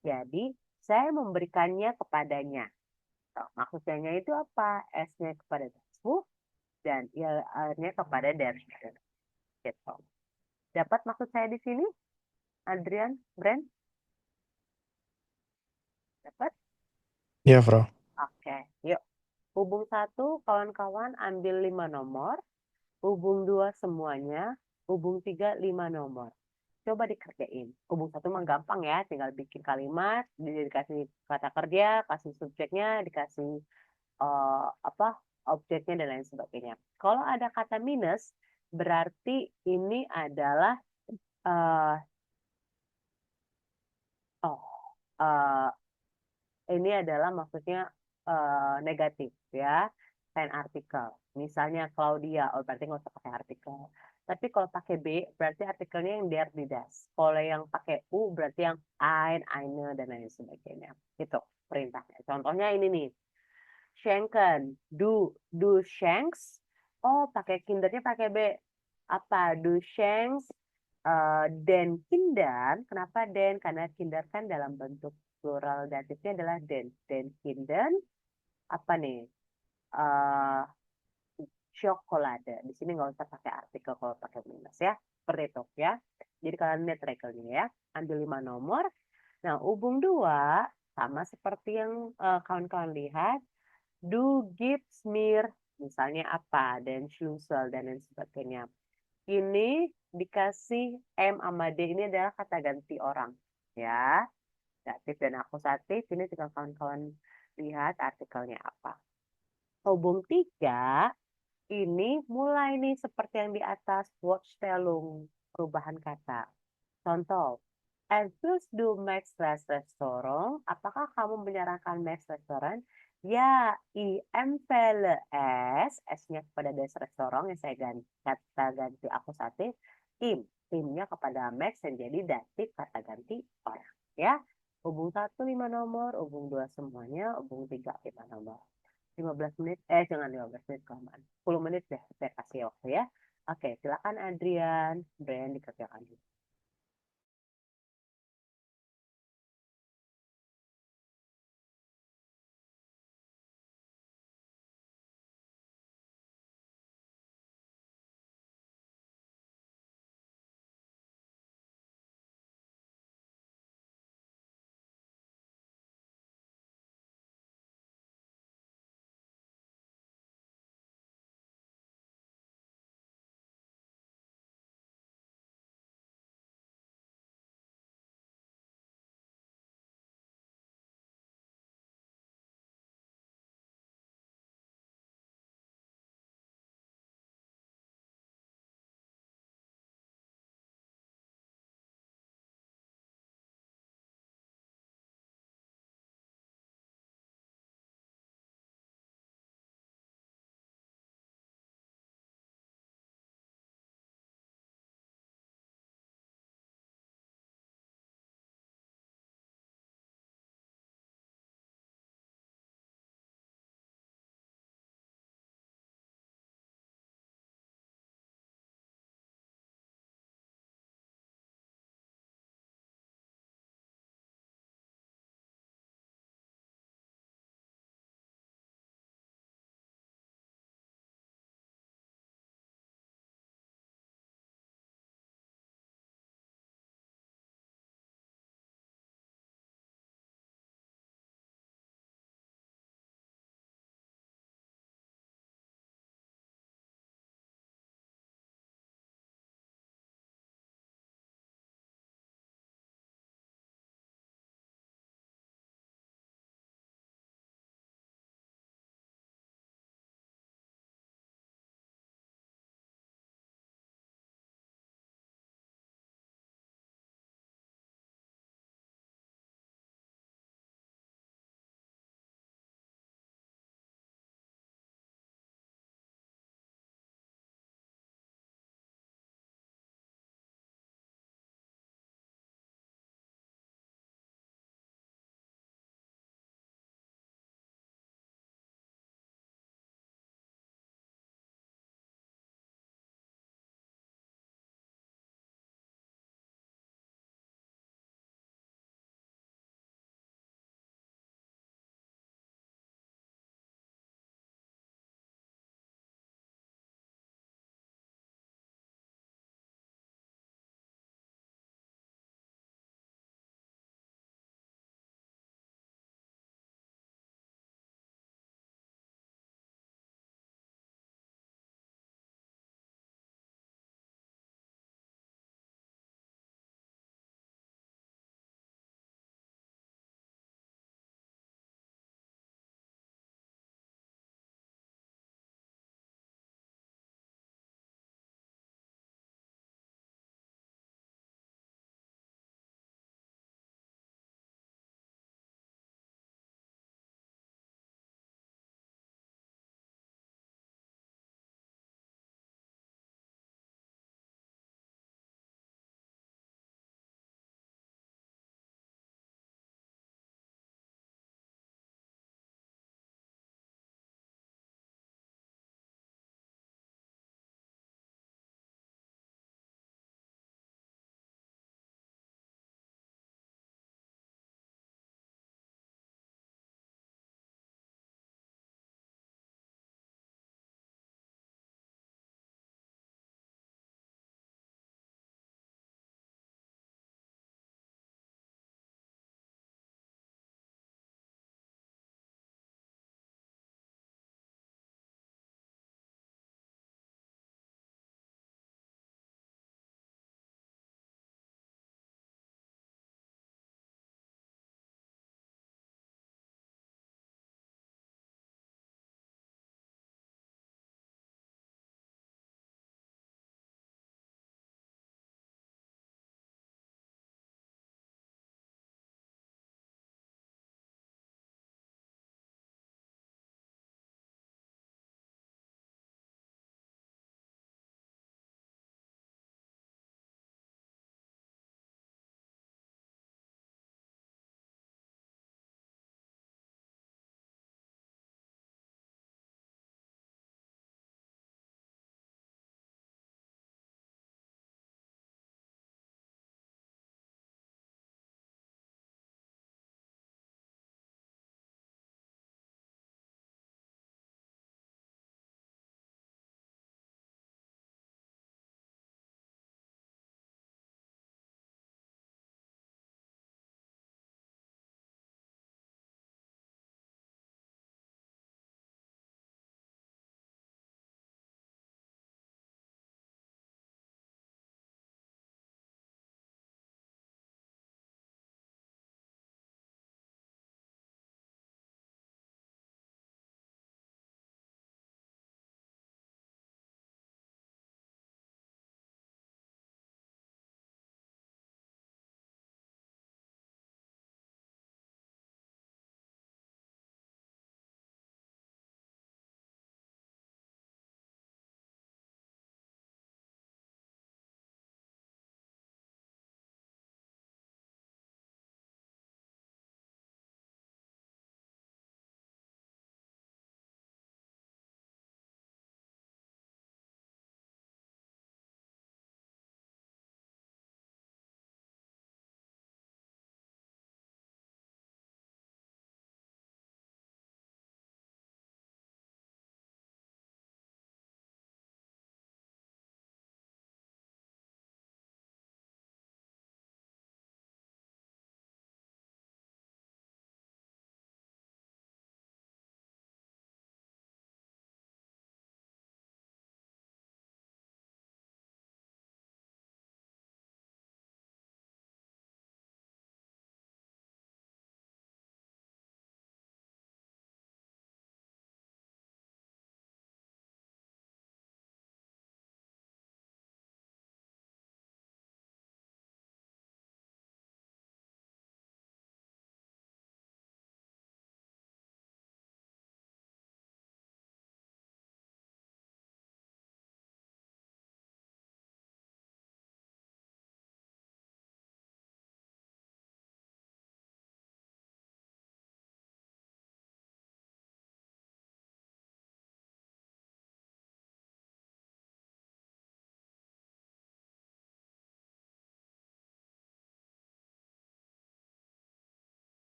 Jadi, saya memberikannya kepadanya. Maksudnya itu apa? S-nya kepada dasif dan IR-nya kepada der. Gitu. Dapat maksud saya di sini? Adrian, Brand? Dapat? Ya, Frau. Oke, yuk. Hubung 1, kawan-kawan ambil 5 nomor. Hubung 2 semuanya. Hubung 3, 5 nomor. Coba dikerjain. Hubung 1 mah gampang ya. Tinggal bikin kalimat, dikasih kata kerja, kasih subjeknya, dikasih objeknya, dan lain sebagainya. Kalau ada kata minus, berarti ini adalah ini adalah maksudnya negatif ya, sign artikel. Misalnya Claudia, oh berarti nggak usah pakai artikel. Tapi kalau pakai B, berarti artikelnya yang der di das. Kalau yang pakai U, berarti yang ein, eine, dan lain sebagainya. Itu perintahnya. Contohnya ini nih. Schenken, du schenkst. Oh, pakai kindernya pakai B. Apa? Du schenkst den Kindern. Kenapa den? Karena kinder kan dalam bentuk plural datifnya adalah den. Den Kindern. Apa nih? Chocolade. Di sini nggak usah pakai artikel kalau pakai minus ya. Seperti itu ya. Jadi kalian lihat regelnya ya. Ambil 5 nomor. Nah, hubung 2 sama seperti yang kawan-kawan lihat. Du gibst mir. Misalnya apa? Dan Schlüssel dan lain sebagainya. Ini dikasih M sama D, ini adalah kata ganti orang. Ya. Datif dan akusatif. Ini tinggal kawan-kawan lihat artikelnya apa. Hubung 3. Ini mulai nih seperti yang di atas, Wortstellung, perubahan kata. Contoh, Willst du Max Restaurant? Apakah kamu menyarankan Max Restaurant? Ya, I empfehle es. S-nya kepada das Restaurant yang saya kata ganti akusatif. Imnya kepada Max yang jadi datif kata ganti orang. Ya, hubung 1 5 nomor, hubung 2 semuanya, hubung 3 5 nomor. 15 menit, jangan 15 menit kelamaan. 10 menit deh saya kasih waktu ya. Oke, silakan Adrian, Brian dikerjakan dulu.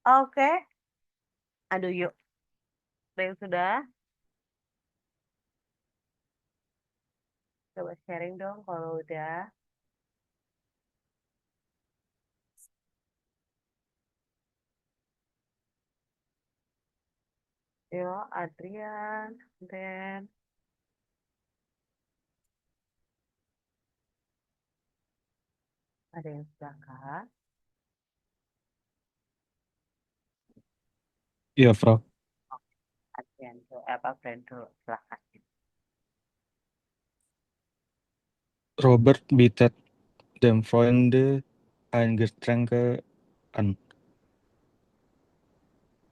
Oke. Aduh, yuk. Ada yang sudah? Coba sharing dong kalau udah. Yo, Adrian. Dan ada yang sudah kah? Iya, Frau. Adrian dulu. Apa friend dulu? Silahkan. Robert bietet dem Freunde ein Getränke an.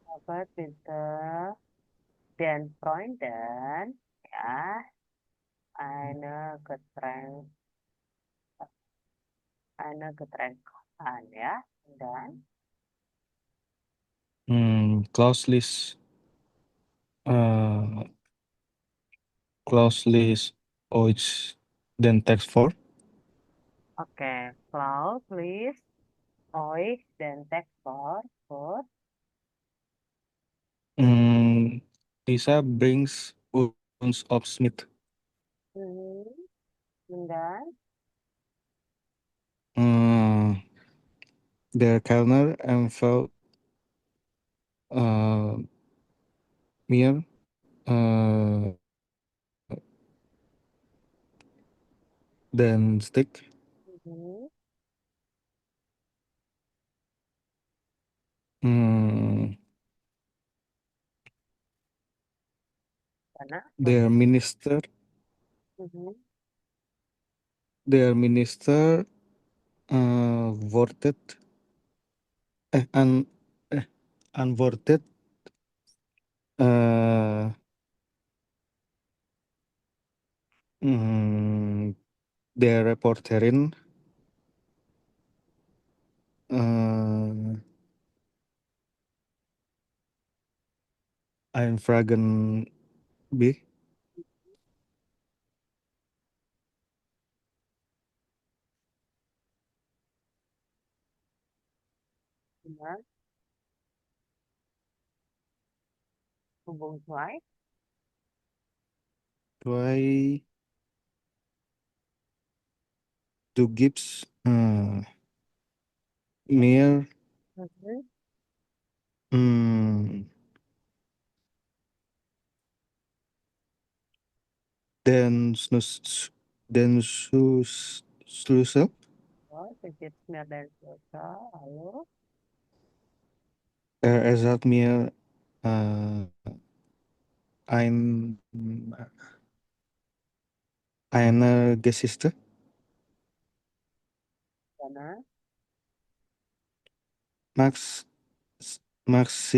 Apa pinter dan Freunden ya eine Getränk eine Getränkan ya dan Klauslis uh, Klauslis euch den Text vor. oke Cloud please euch dan text for Lisa brings uns Obst mit. hmm, dan Der Kellner empfiehlt uh, mir den Steak. hmm, mana Der Minister hmm, Der Minister wortet an antwortet der Reporterin ein Fragen B. benar hubung suai Zwei du gibst mir hmm, mm, den Schlüssel. oh Sejitsnya dan selesai lalu Erzählt mir ein, eine Geschichte. mana Max, Max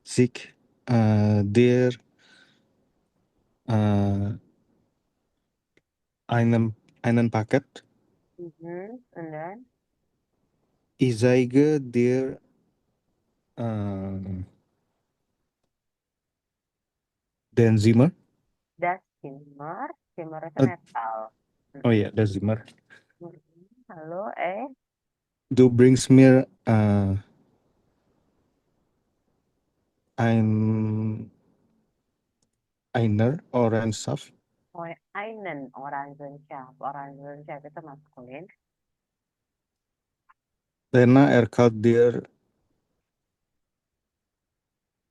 sich der äh, einen Paket. and then Ich zeige dir den Zimmer. das Simmer itu Uh, metal. oh yeah, the Zimmer. Halo, Du bringst mir einer Orangensaft. oh, einen Orangensaft itu maskulin. Lena erklärt dir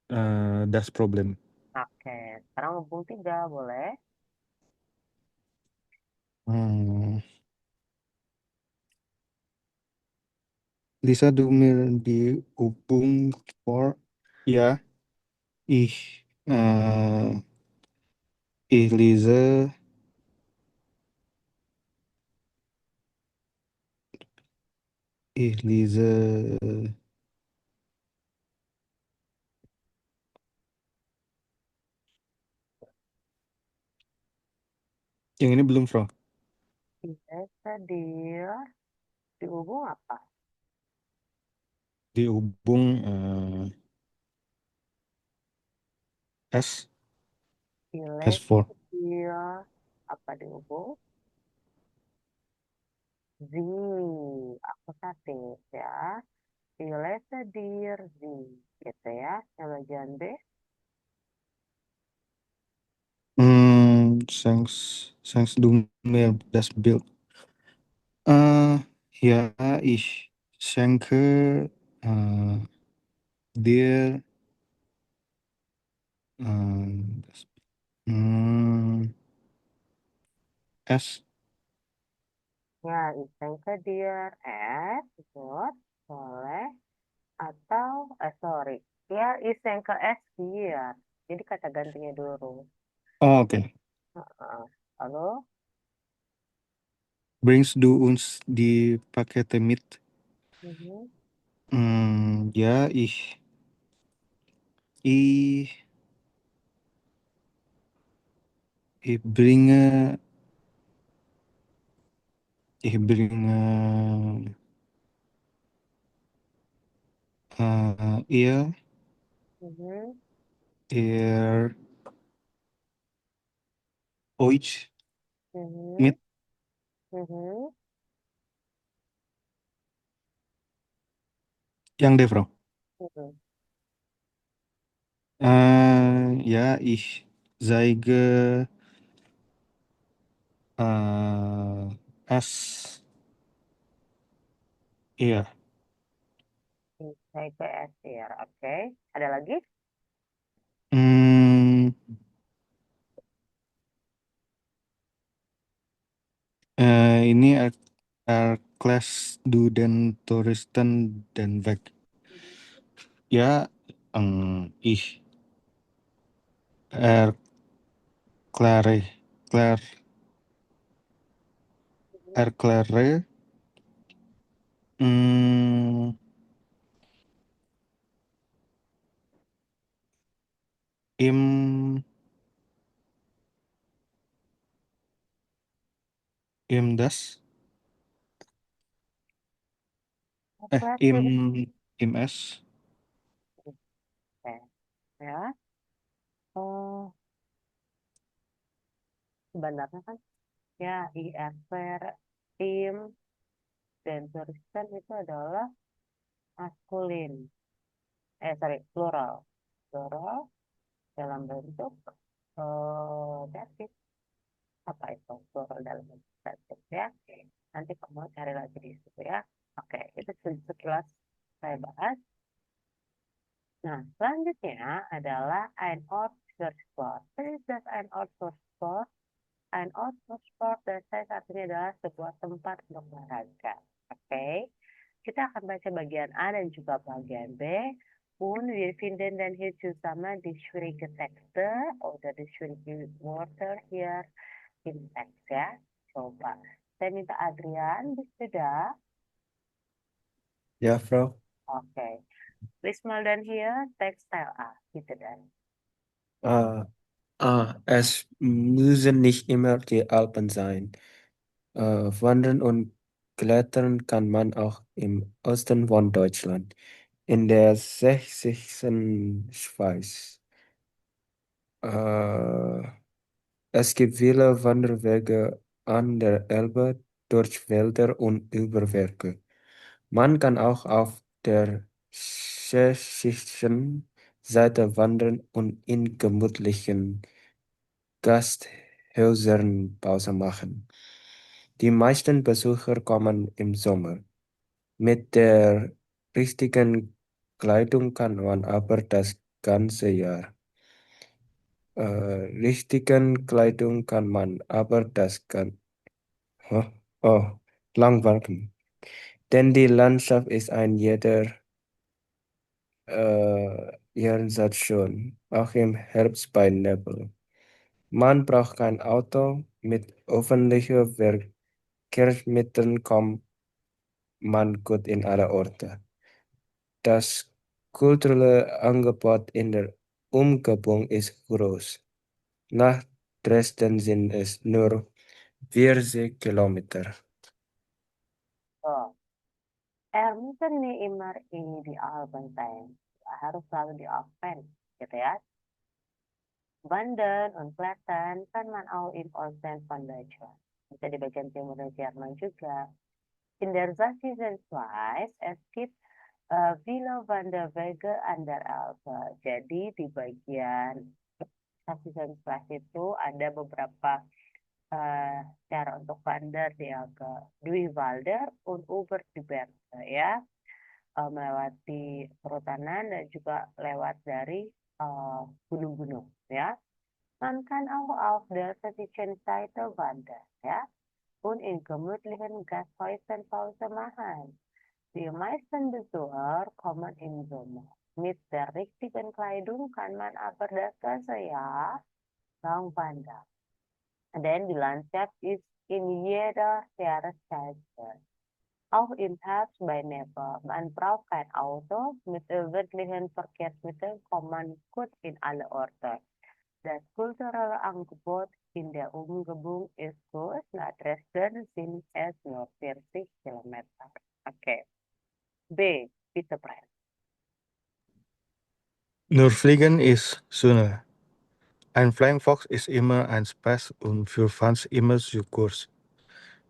das Problem. Oke, sekarang hubung 3 boleh. Lisa, du mir die Übung vor. Ja, ich lese Ich lese yang ini belum, Bro. Biasa dia di hubung apa? Dihubung S Pilih S4. dia apa di hubung? Z, aku statis ya. Die lese dir sie, gitu ya. Yang bagian B. Thanks du mir das Bild. Ja, ich schenke dir das, es. Ya, ich denke dir es, good, boleh. Atau, sorry. Ya, ich denke es dir. Jadi kata gantinya dulu. Oh, okay. Lalu, Bringst du uns die Pakete mit? Ja, ich bringe ihr euch mit. Yang deh, Frau. Ja, ich zeige es ihr. ich denke es dir. Oke. Ada lagi? Ini Kelas du den Touristen den Weg. Ja, ich erkläre ihm das Klasik. im es. Oke. Ya. Oh, sebenarnya kan ya IFR, tim, dan turistan itu adalah maskulin. Sorry, plural. Plural dalam bentuk datif. Apa itu plural dalam bentuk datif ya? Nanti kamu cari lagi di situ ya. Oke, itu sekilas saya bahas. Nah, selanjutnya adalah ein Ort für Sport. What is that ein Ort für Sport? Ein Ort für Sport, saya artinya adalah sebuah tempat untuk olahraga. Oke, kita akan baca bagian A dan juga bagian B. Und wir finden dann hier zusammen die schwierige Texte oder die schwierige Wörter hier im Text ya. Coba, saya minta Adrian, bist du da? Ja, Frau. Oke, please mal dann hier Textteil A, bitte dann. Es müssen nicht immer die Alpen sein. Wandern und Klettern kann man auch im Osten von Deutschland, in der sächsischen Schweiz. Es gibt viele Wanderwege an der Elbe, durch Wälder und über Berge. Man kann auch auf der tschechischen Seite wandern und in gemütlichen Gasthäusern Pause machen. Die meisten Besucher kommen im Sommer. Mit der richtigen Kleidung kann man aber das ganze Jahr. Richtigen Kleidung kann man aber das ganze lang warten. Denn die Landschaft ist ein jeder Jahreszeit schön, auch im Herbst bei Nebel. Man braucht kein Auto, mit öffentlichen Verkehrsmitteln kommt man gut in alle Orte. Das kulturelle Angebot in der Umgebung ist groß. Nach Dresden sind es nur 40 Kilometer. Oh. Müssen nicht immer in die Alpen sein. Harus selalu di Alpen, gitu ya. Wandern und Klettern kann man auch im Osten von Deutschland. Bisa di bagian timur Jerman juga. In der Sächsischen Schweiz, es gibt Villa van der Wege aan der Elbe. Jadi di bagian saksi sebelah itu ada beberapa cara untuk wander di Elbe. Dui Walder und Uber di Berge ya. Melewati perhutanan dan juga lewat dari gunung-gunung ya. Man kann auch auf der südlichen Seite wandern ya. Und in gemütlichen Gasthäusern Pause machen. Die meisten Besucher kommen im Sommer. Mit der richtigen Kleidung kann man aber das ganze Jahr lang wandern. Denn die Landschaft ist in jeder Jahreszeit schön. Auch im Herbst bei Nebel. Man braucht kein Auto. Mit öffentlichen Verkehrsmitteln kommt man gut in alle Orte. Das kulturelle Angebot in der Umgebung ist groß. Nach Dresden sind es nur 40 Kilometer. Okay. B. Bitte Brian. Nur fliegen ist schöner. Ein Flying Fox ist immer ein Spaß und für Fans immer zu kurz.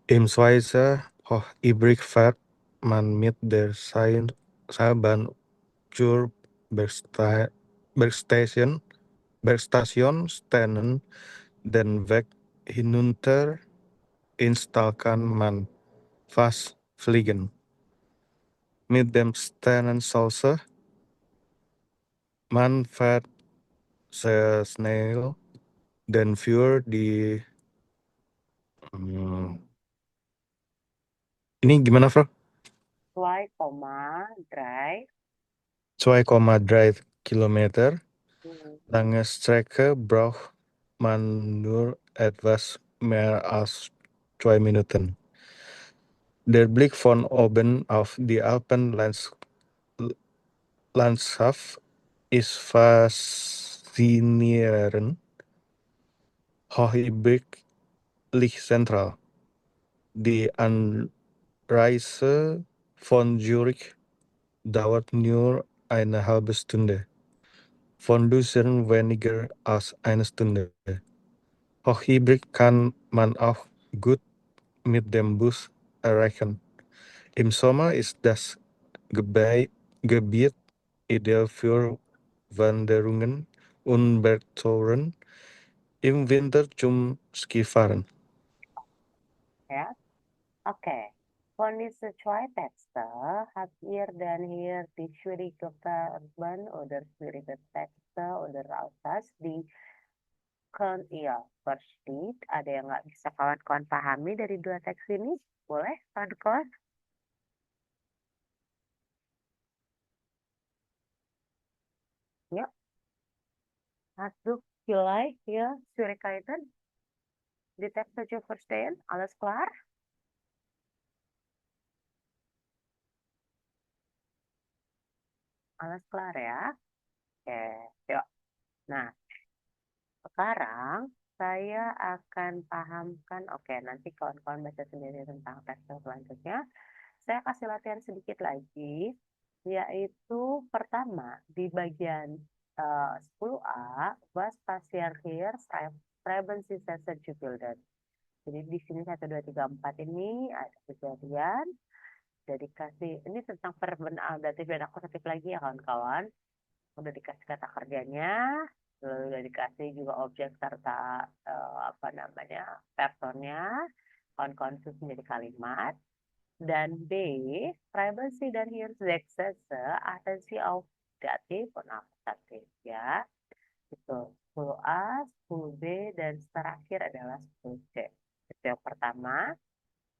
Im Schweizer Hochübrig fährt man mit der Seilbahn zur Bergstation Stennen den Weg hinunter ins Tal kann man fast fliegen. Mit dem Sternensaucer man fährt sehr schnell, denn für die ini gimana, Bro? 2,3 Kilometer. Lange Strecke braucht man nur etwas mehr als 2 Minuten. Der Blick von oben auf die Alpenlandschaft ist faszinierend. Hochübrig liegt zentral. Die Anreise von Zürich dauert nur eine halbe Stunde. Von Lucerne weniger als eine Stunde. Hochübrig kann man auch gut mit dem Bus erreichen. Im Sommer ist das Gebiet ideal für Wanderungen und Bergtouren. Im Winter zum Skifahren. Ja. Oke. Von diese zwei Texte habt ihr dann hier die schwierige Verben oder schwierige Texte oder Aussatz, die kalian iya versteht. Ada yang nggak bisa kawan-kawan pahami dari dua teks ini? Boleh, kawan-kawan? Ya. Hast du vielleicht hier Schwierigkeiten? Die Texte zu verstehen? Alles klar? Alles klar ya? Oke, yuk. Nah, sekarang saya akan pahamkan, oke, nanti kawan-kawan baca sendiri tentang teks selanjutnya. Saya kasih latihan sedikit lagi, yaitu pertama di bagian 10A, was passiert hier, schreiben Sie Sätze zu bilden. Jadi di sini 1, 2, 3, 4 ini ada kejadian, udah dikasih, ini tentang verben audatif dan akusatif lagi ya kawan-kawan. Udah dikasih kata kerjanya, lalu udah dikasih juga objek serta personnya, kawan-kawan susun menjadi kalimat. Dan B, schreiben Sie dan hier sechs Sätze, achten Sie auf Dativ und Akkusativ ya. Itu 10A, 10B, dan terakhir adalah 10C. Itu yang pertama.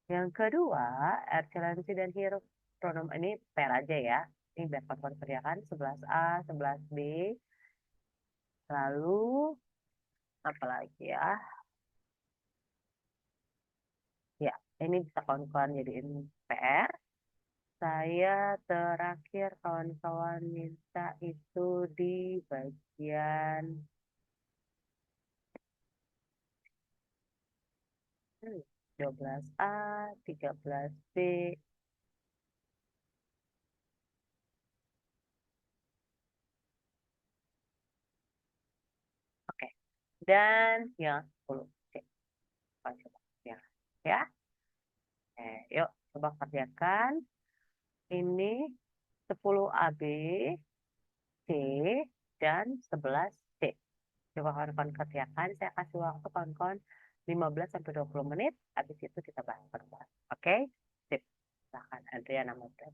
Yang kedua, excellency dan here pronoun ini pair aja ya. Ini biar kawan-kawan kerjakan 11A, 11B. Lalu apa lagi ya? Ya, ini bisa kawan-kawan jadiin PR. Saya terakhir kawan-kawan minta itu di bagian 12A, 13B. Oke. Dan yang 10C. Coba ya. Yuk coba kerjakan. Ini 10 AB, C, dan 11 C. Coba kawan-kawan kerjakan, saya kasih waktu kawan-kawan 15 sampai 20 menit, habis itu kita bahas bareng-bareng. Oke? Sip. Silahkan Adriana mulai.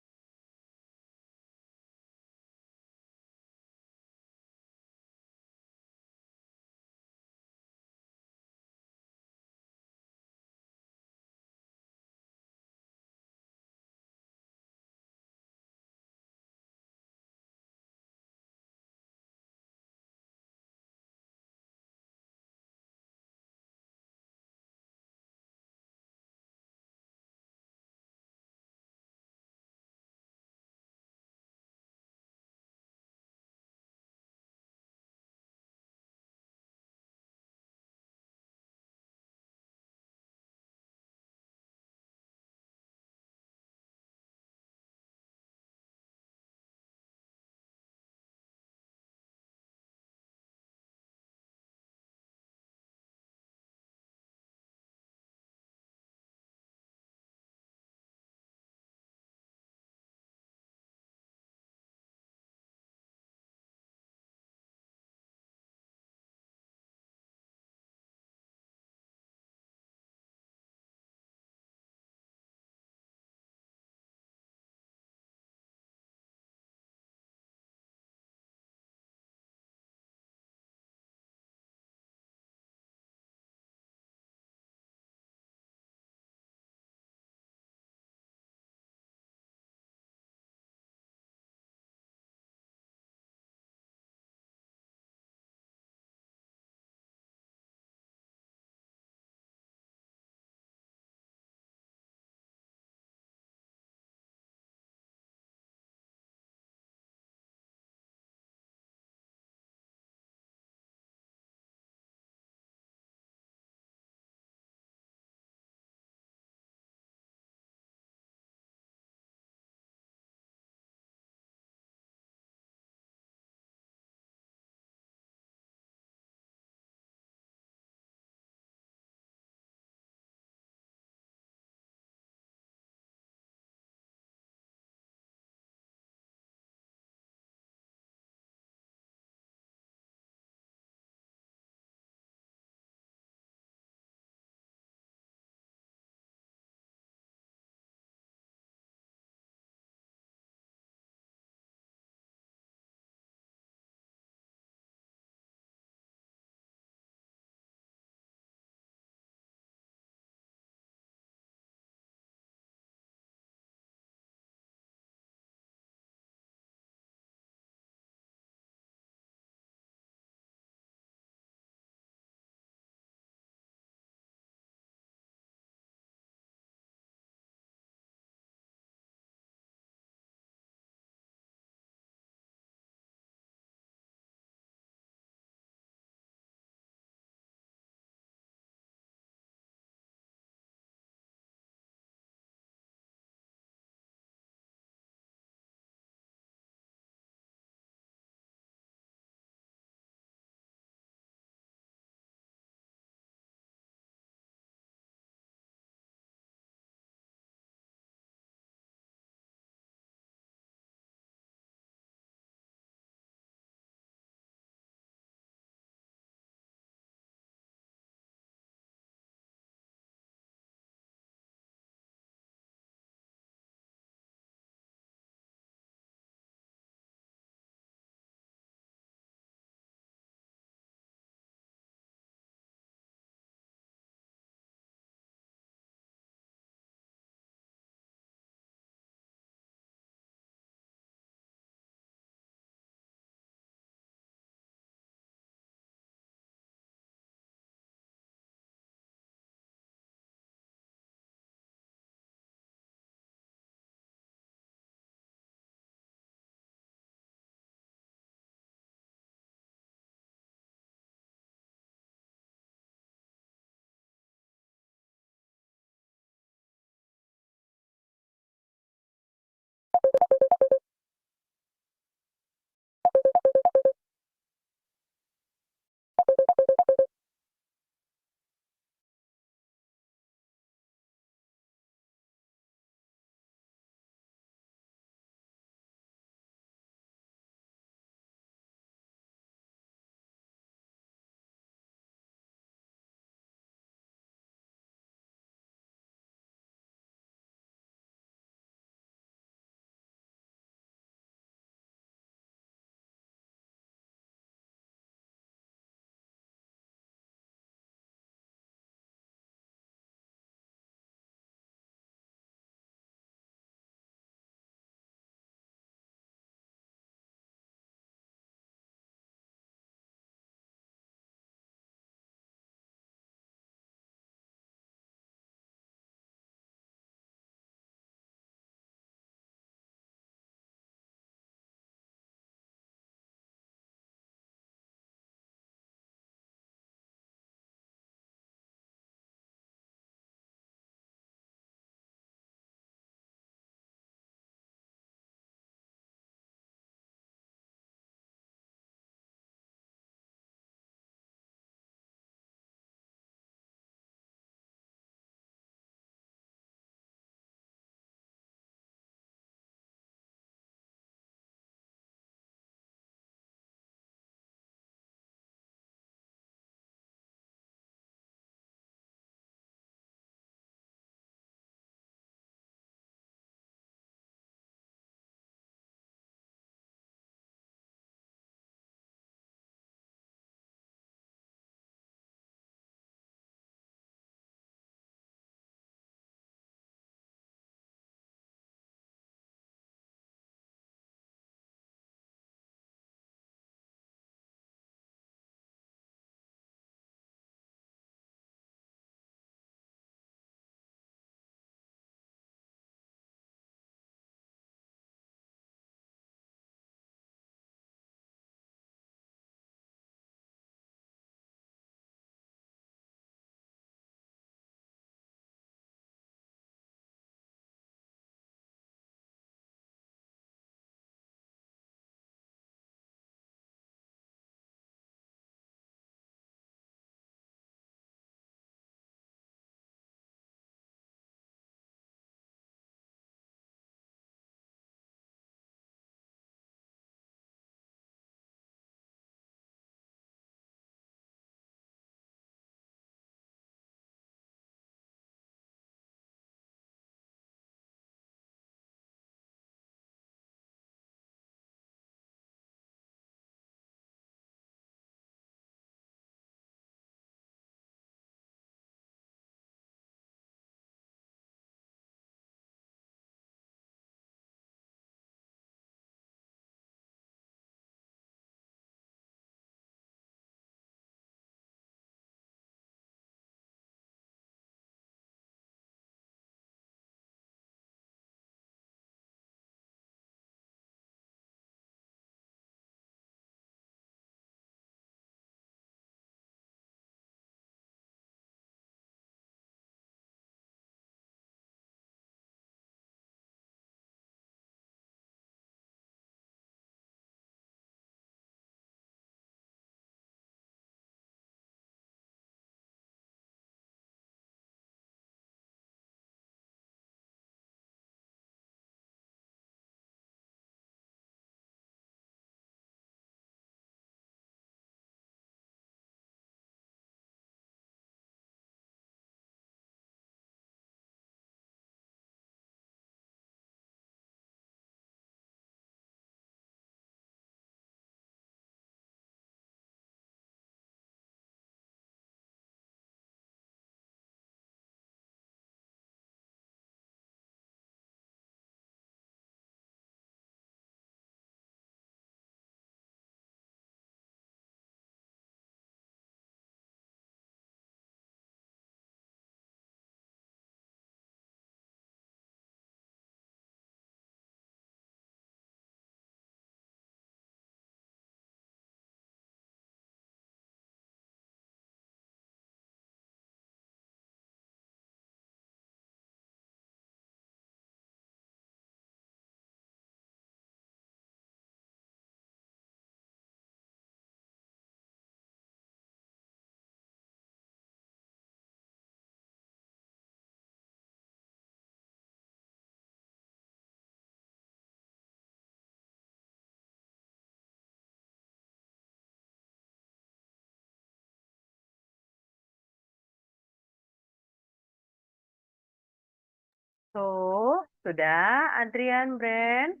So, sudah, Adrian, Brand?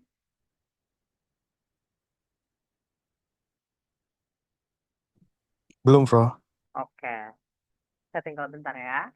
Belum, Bro. Oke, saya tinggal bentar ya.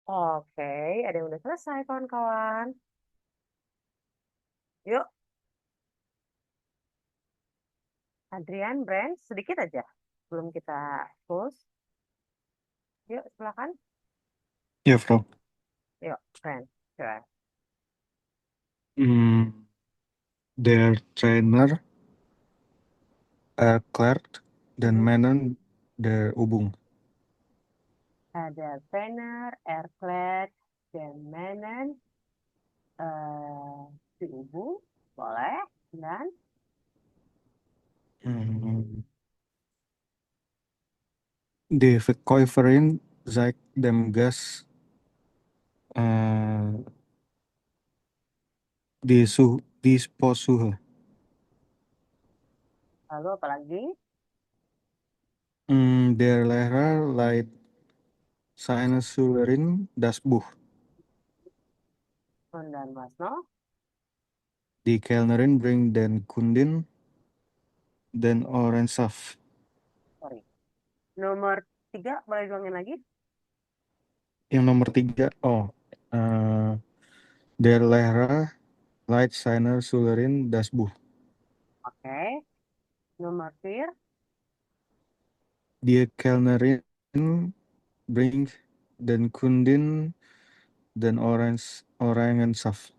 Oke, ada yang udah selesai kawan-kawan. Yuk, Adrian, Brand, sedikit aja. Belum kita close. Yuk, silakan. Ya, Frau. Yuk, Brand. Coba. Der Trainer erklärt den Männern der Übung. Ada trainer, erklärt, dan Männern, die Übung. Boleh. Dan Die Verkäuferin zeigt dem Gast die Sportsuche. lalu apa lagi? Der Lehrer leiht seine Schülerin das Buch. Dan Masno. Die Kellnerin bringt den Kunden den Orangensaft. Sorry. Nomor 3, boleh diulangin lagi? Yang nomor 3, der Lehrer leiht seine Schülerin das Buch. Oke. Nomor 4, Die Kellnerin bringt den Kunden den Orangensaft.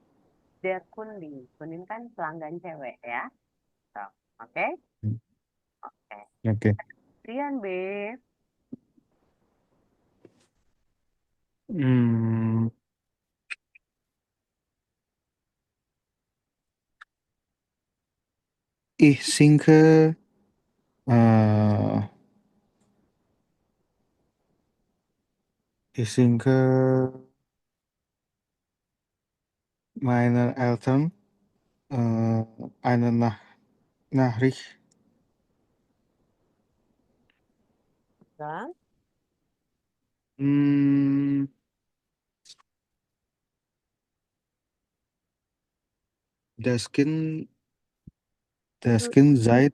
der Kundin. Kundin kan pelanggan cewek ya. So, oke. Oke. Oke. Rian B. Ich sinke meinen Eltern eine Nachricht. Dan Das Kind seid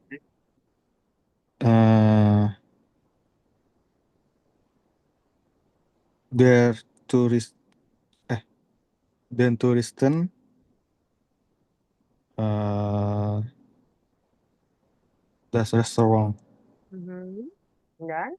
der Tourist, den Touristen das Restaurant. Dan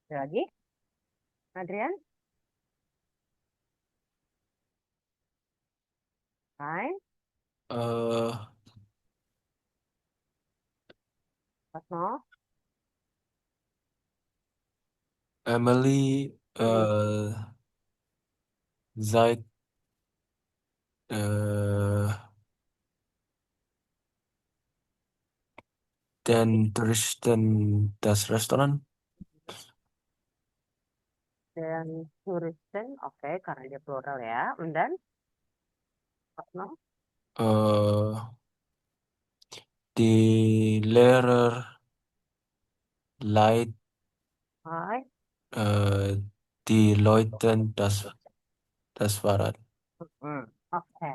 ada lagi? Adrian? Hai, Eh, Masno. Emily zeigt den Touristen das Restaurant. Dan Touristen, oke, karena dia plural ya. Dan Masno. Die Lehrer leiht Hai. die Leuten das Fahrrad. Oke.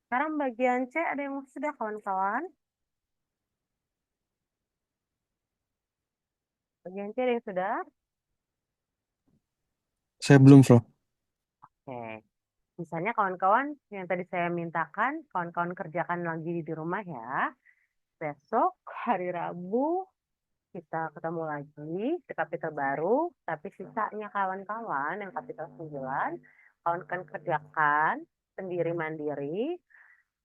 Sekarang bagian C ada yang sudah kawan-kawan? Bagian C ada yang sudah? Saya belum, Bro. Oke. Misalnya kawan-kawan yang tadi saya mintakan, kawan-kawan kerjakan lagi di rumah ya. Besok hari Rabu kita ketemu lagi di kapital baru, tapi sisanya kawan-kawan yang kapital 9, kawan-kawan kerjakan sendiri mandiri,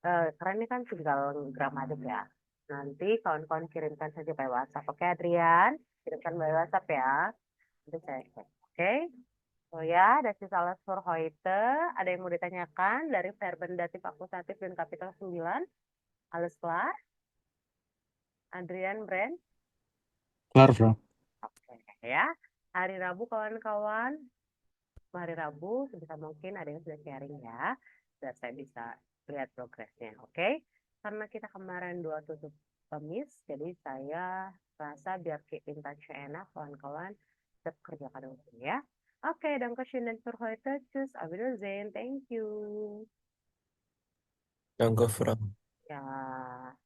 karena ini kan tinggal gramatik ya. Nanti kawan-kawan kirimkan saja by WhatsApp. Oke, Adrian? Kirimkan by WhatsApp ya. Nanti saya cek. Oke? Oh ya, das ist alles für heute. Ada yang mau ditanyakan dari verben datif akusatif dan kapital 9? Alles klar? Adrian, Brand? Klar, Bro. Oke ya. Hari Rabu kawan-kawan. Hari Rabu sebisa mungkin ada yang sudah sharing ya. Biar saya bisa lihat progresnya. Oke? Karena kita kemarin 2 tutup Kamis, jadi saya rasa biar keep in touch enak kawan-kawan tetap kerjakan dulu ya. Okay, danke schön für heute. Tschüss, auf Wiedersehen. Thank you. Danke, Frau. Ja.